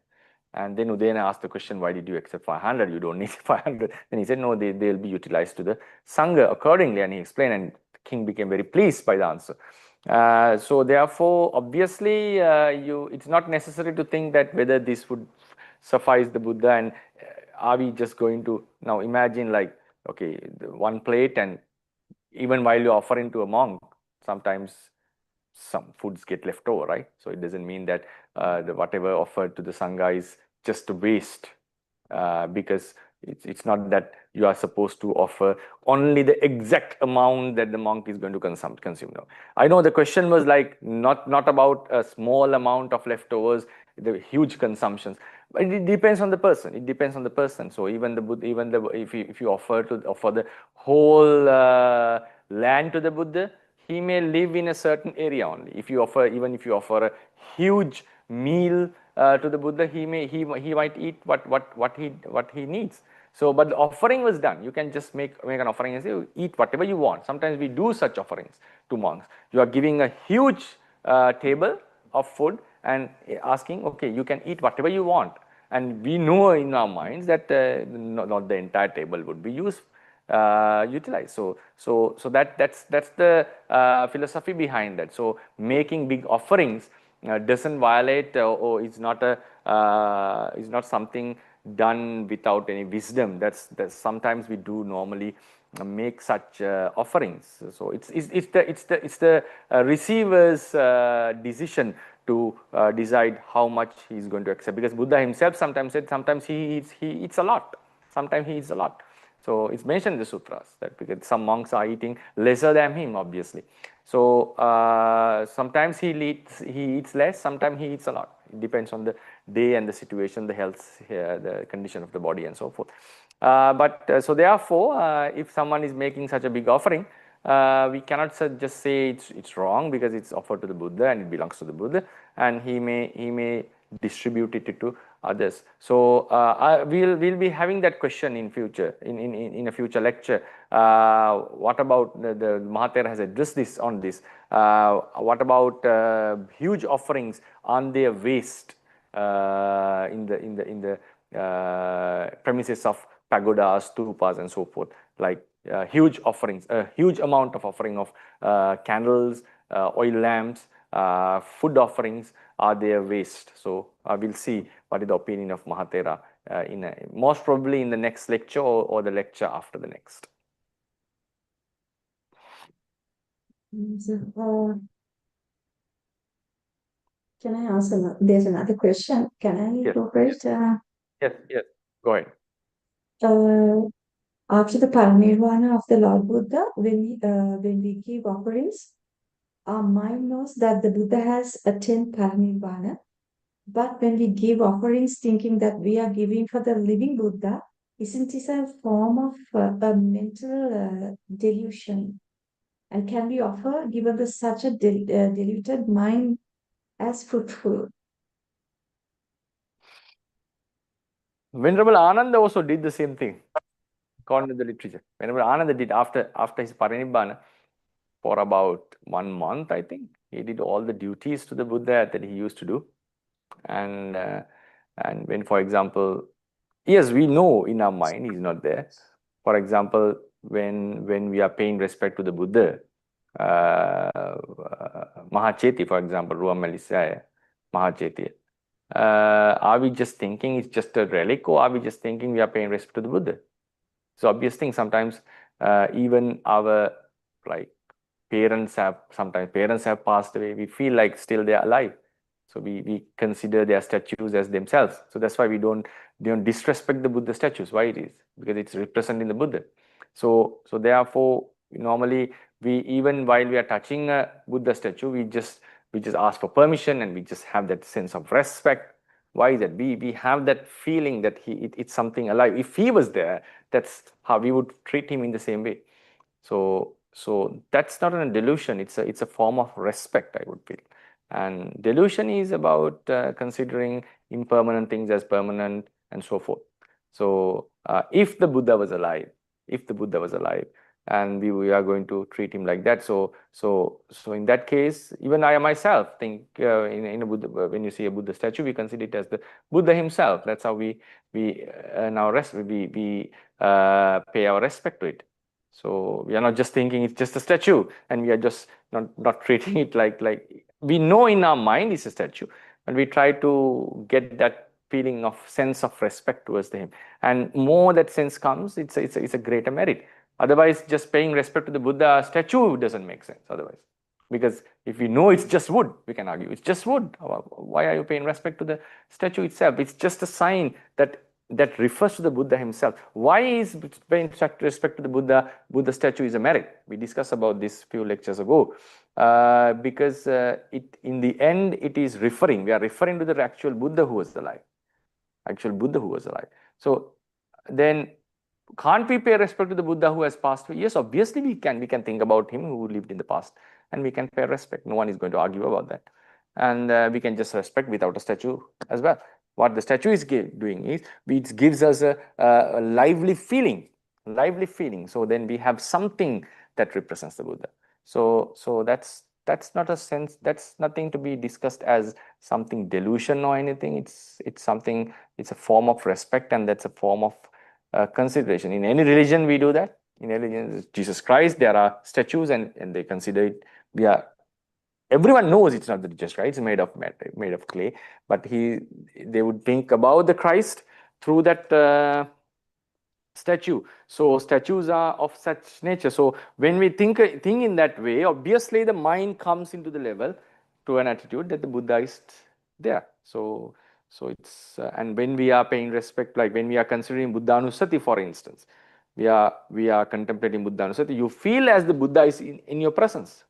And then Udena asked the question, why did you accept 500? You don't need 500. Then he said, no, they'll be utilized to the Sangha accordingly. And he explained, and the king became very pleased by the answer. So therefore, obviously, it's not necessary to think that whether this would suffice the Buddha, and are we just going to, now imagine like, okay, one plate, and even while you're offering to a monk, sometimes some foods get left over, right? So it doesn't mean that whatever offered to the Sangha is just a waste, because it's not that you are supposed to offer only the exact amount that the monk is going to consume. No. I know the question was like not about a small amount of leftovers, the huge consumptions, but it depends on the person. It depends on the person. So even if you offer the whole land to the Buddha, he may live in a certain area only. If you offer a huge meal to the Buddha, he might eat what he needs. So, but the offering was done. You can just make an offering and say, eat whatever you want. Sometimes we do such offerings to monks. You are giving a huge table of food and asking, okay, you can eat whatever you want. And we know in our minds that not the entire table would be utilized. So that's the philosophy behind that. So making big offerings doesn't violate or is not something done without any wisdom. That's sometimes we do normally make such offerings. So it's the receiver's decision to decide how much he is going to accept. Because Buddha himself sometimes said sometimes he eats a lot. Sometimes he eats a lot. So it's mentioned in the sutras that because some monks are eating lesser than him, obviously. So sometimes he eats less, sometimes he eats a lot. It depends on the day and the situation, the health, the condition of the body, and so forth. So therefore, if someone is making such a big offering, we cannot just say it's wrong because it's offered to the Buddha and it belongs to the Buddha, and he may distribute it to others. So we'll be having that question in future, in a future lecture. What about the Mahathera has addressed this on this? What about huge offerings on their waste in the premises of pagodas, stupas, and so forth, like huge offerings, a huge amount of offering of candles, oil lamps, food offerings are their waste. So we'll see what is the opinion of Mahathera most probably in the next lecture or the lecture after the next. Can I ask there's another question. Can I go first? Yes, go ahead. After the parinirvana of the Lord Buddha, when we give offerings, our mind knows that the Buddha has attained parinirvana. But when we give offerings thinking that we are giving for the living Buddha, isn't this a form of a mental delusion? And can we offer, given the such a deluded mind, as fruitful? Venerable Ananda also did the same thing, according to the literature. Venerable Ananda did after his parinibbana for about 1 month, I think. He did all the duties to the Buddha that he used to do. And when, for example, yes, we know in our mind he's not there. For example, when we are paying respect to the Buddha, Mahacheti, for example, Ruam Melisaya, Mahacheti, are we just thinking it's just a relic, or are we just thinking we are paying respect to the Buddha? So obvious thing, sometimes even our sometimes parents have passed away, we feel like still they are alive. So we consider their statues as themselves. So that's why we don't disrespect the Buddha statues. Why it is? Because it's representing the Buddha. So therefore, normally even while we are touching a Buddha statue, we just ask for permission and we just have that sense of respect. Why is that? We have that feeling that it's something alive. If he was there, that's how we would treat him in the same way. So that's not a delusion. It's a form of respect, I would feel. And delusion is about considering impermanent things as permanent and so forth. So if the Buddha was alive, and we are going to treat him like that, so in that case, even I myself think in a Buddha, when you see a Buddha statue, we consider it as the Buddha himself. That's how we pay our respect to it. So we are not just thinking it's just a statue, and we are just not treating it like we know in our mind it's a statue, and we try to get that feeling of sense of respect towards him. And more that sense comes, it's a greater merit. Otherwise, just paying respect to the Buddha statue doesn't make sense otherwise. Because if we know it's just wood, we can argue it's just wood. Why are you paying respect to the statue itself? It's just a sign that refers to the Buddha himself. Why is paying respect to the Buddha statue is a merit? We discussed about this few lectures ago. Because in the end, it is referring. We are referring to the actual Buddha who was alive. So then, can't we pay respect to the Buddha who has passed away? Yes, obviously we can. We can think about him who lived in the past, and we can pay respect. No one is going to argue about that. And we can just respect without a statue as well. What the statue is doing is, it gives us a lively feeling. So then we have something that represents the Buddha. So that's not a sense. That's nothing to be discussed as something delusion or anything. It's something. It's a form of respect, and that's a form of consideration. In any religion, we do that. In any religion, Jesus Christ, there are statues, and they consider it. Everyone knows it's not the Jesus Christ. It's made of clay, but they would think about the Christ through that statue. So statues are of such nature. So when we think in that way, obviously the mind comes into the level to an attitude that the Buddha is there. So it's and when we are paying respect, like when we are considering Buddhanusati, for instance, we are contemplating Buddhanusati, you feel as the Buddha is in your presence.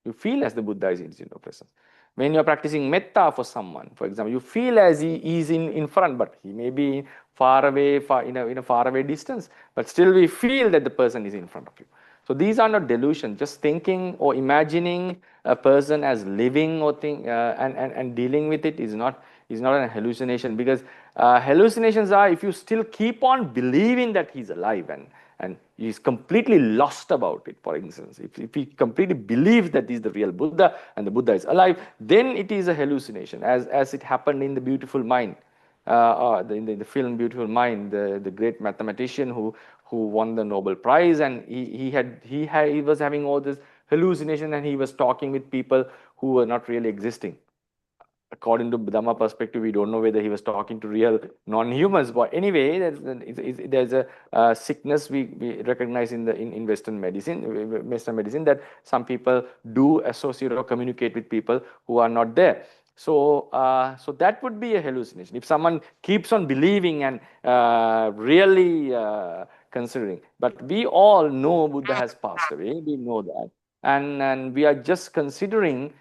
You feel as the Buddha is in your presence. When you are practicing metta for someone, for example, you feel as he is in front, but he may be far away, in a far away distance, but still we feel that the person is in front of you. So these are not delusions. Just thinking or imagining a person as living or and dealing with it is not a hallucination, because hallucinations are if you still keep on believing that he's alive and he's completely lost about it. For instance, if he completely believes that he's the real Buddha and the Buddha is alive, then it is a hallucination, as it happened in the Beautiful Mind. In the film Beautiful Mind, the great mathematician who won the Nobel Prize, and he was having all this hallucination, and he was talking with people who were not really existing. According to Dhamma perspective, we don't know whether he was talking to real non-humans. But anyway, there's a sickness we recognize in Western medicine that some people do associate or communicate with people who are not there. So, so that would be a hallucination. If someone keeps on believing and really considering, but we all know Buddha has passed away. We know that, and we are just considering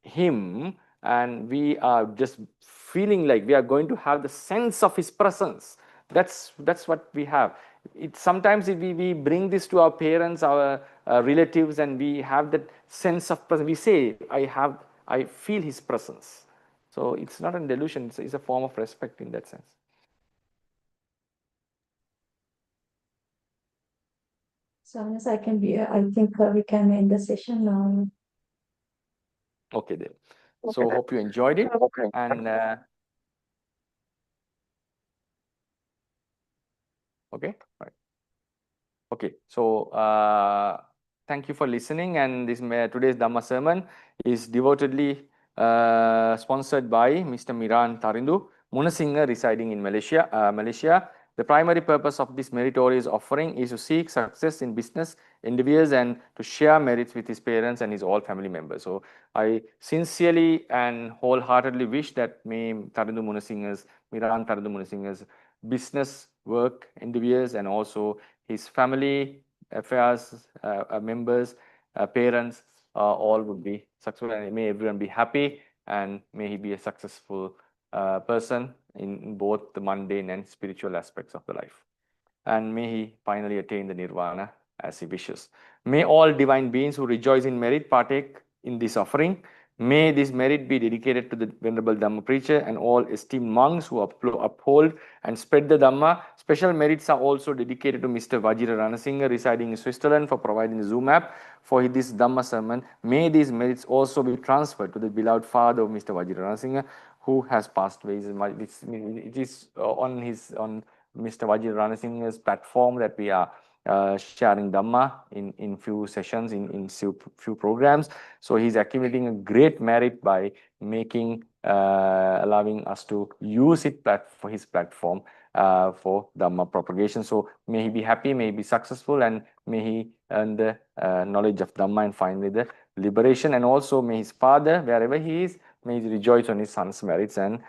him, and we are just feeling like we are going to have the sense of his presence. That's what we have. Sometimes we bring this to our parents, our relatives, and we have that sense of presence. We say, I feel his presence. So it's not a delusion. It's a form of respect in that sense. So as I think we can end the session now. Okay, then. So hope you enjoyed it. And okay, right. Okay, so thank you for listening. And today's Dhamma sermon is devotedly sponsored by Mr. Miran Tarindu Munasinghe, residing in Malaysia. The primary purpose of this meritorious offering is to seek success in business endeavors and to share merits with his parents and his all family members. So I sincerely and wholeheartedly wish that Miran Tarindu Munasinghe's business work endeavors and also his family affairs, members, parents, all would be successful, and may everyone be happy, and may he be a successful person in both the mundane and spiritual aspects of the life. And may he finally attain the nirvana as he wishes. May all divine beings who rejoice in merit partake in this offering. May this merit be dedicated to the Venerable Dhamma Preacher and all esteemed monks who uphold and spread the Dhamma. Special merits are also dedicated to Mr. Vajira Ranasinghe, residing in Switzerland, for providing the Zoom app for this Dhamma sermon. May these merits also be transferred to the beloved father of Mr. Vajira Ranasinghe, who has passed away. It is on Mr. Vajira Ranasinghe's platform that we are sharing Dhamma in few sessions, in few programs. So he's accumulating a great merit by allowing us to use it for his platform for Dhamma propagation. So may he be happy, may he be successful, and may he earn the knowledge of Dhamma and finally the liberation. And also may his father, wherever he is, may he rejoice on his son's merits and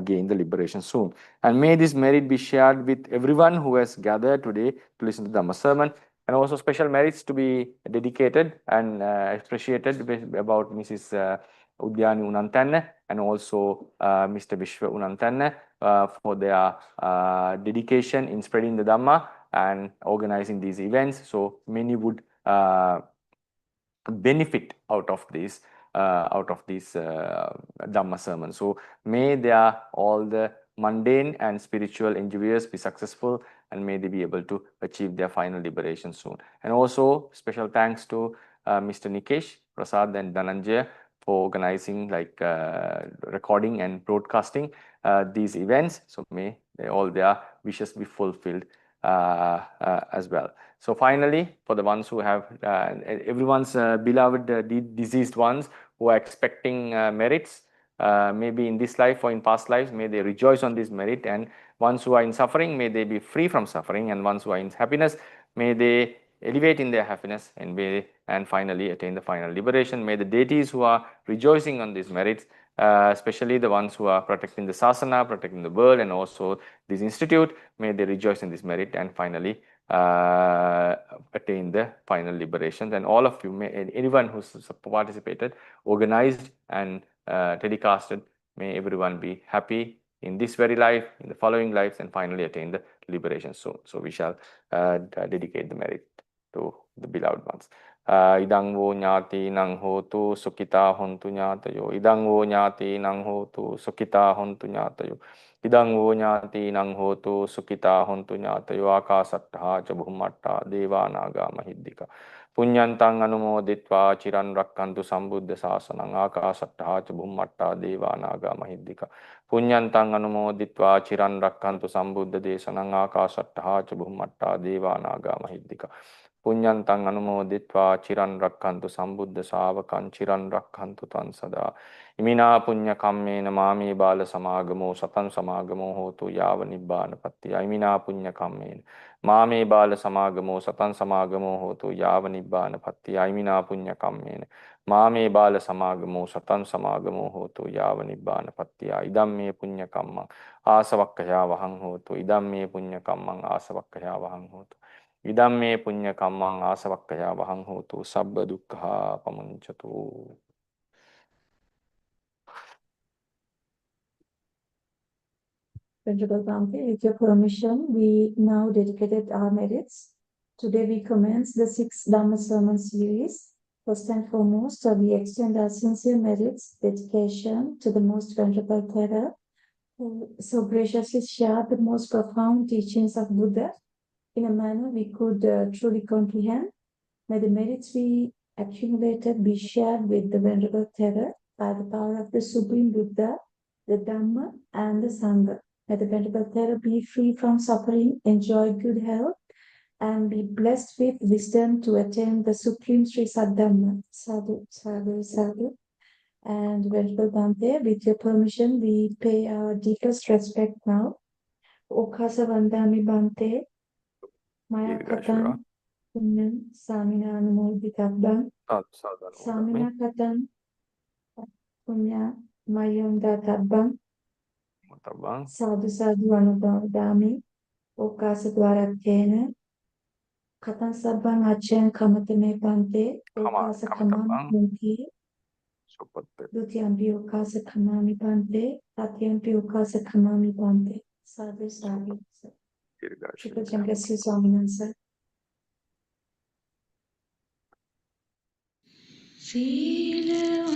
gain the liberation soon. And may this merit be shared with everyone who has gathered today to listen to the Dhamma sermon. And also special merits to be dedicated and appreciated about Mrs. Udyani Unantanne and also Mr. Vishwa Unantanne for their dedication in spreading the Dhamma and organizing these events. So many would benefit out of this Dhamma sermon. So may all the mundane and spiritual endeavors be successful, and may they be able to achieve their final liberation soon. And also special thanks to Mr. Nikesh, Prasad, and Dhananjaya for organizing recording and broadcasting these events. So may all their wishes be fulfilled as well. So finally, for the ones who have everyone's beloved deceased ones who are expecting merits, maybe in this life or in past lives, may they rejoice on this merit. And ones who are in suffering, may they be free from suffering. And ones who are in happiness, may they elevate in their happiness and finally attain the final liberation. May the deities who are rejoicing on these merits, especially the ones who are protecting the sasana, protecting the world, and also this institute, may they rejoice in this merit and finally attain the final liberation. And all of you, anyone who's participated, organized, and telecasted, may everyone be happy in this very life, in the following lives, and finally attain the liberation soon. So we shall dedicate the merit to the beloved ones. Idang vo nyati nang hotu sukita hontu nyatayo. Idang vo nyati nang hotu sukita hontu nyatayo. Idang vo nyati nang hotu sukita hontu nyatayo. Akasattha ca bhummatta deva naga mahiddika. Punyantang anumoditva chiran rakkantu sambuddha sasanang. Akasattha ca bhummatta deva naga mahiddika. Punyantang anumoditva chiran rakkantu sambuddha desanang. Akasattha ca bhummatta deva naga mahiddika. Punyantang anumoditva chiran rakkantu sambuddha savakan chiran rakkantu tan sada. Imina punya kammena mami bala samagamo satan samagamo hotu yava nibbana pattiya. Imina punya kammena mami bala samagamo satan samagamo hotu yava nibbana pattiya. Imina punya kammena mami bala samagamo satan samagamo hotu yava nibbana pattiya. Idam me punya kammang asavakkaya vahang hotu. Idam me punya kammang asavakkaya vahang hotu. Idam me punya kammang asavakkaya vahang hotu sabba dukkha pamuncatu. Venerable Bhante, with your permission, we now dedicated our merits. Today we commence the 6th Dhamma sermon series. First and foremost, we extend our sincere merits, dedication to the Most Venerable Thera, who so graciously shared the most profound teachings of Buddha in a manner we could truly comprehend. May the merits we accumulated be shared with the Venerable Thera by the power of the Supreme Buddha, the Dhamma, and the Sangha. May the Venerable Thera be free from suffering, enjoy good health, and be blessed with wisdom to attain the Supreme Sri Saddhamma. Sadhu, sadhu, sadhu. And Venerable Bhante, with your permission, we pay our deepest respect now. Okasa Vandami Bhante, Maya Katan, Punyam, Samina Anumoditabbam, Samina Katan, Punya, Mayam Databbam, Sadhu Sadhu Anubhavdami, Okasa Dwarattena, Katan Sabbang Achen Kamatame Bhante, Okasa Kamam Munti, Dutyampi Okasa Kamami Bhante, Tatyampi Okasa Kamami Bhante. Sadhu Sadhu. Shukla bless you, Swaminathan sir. Feel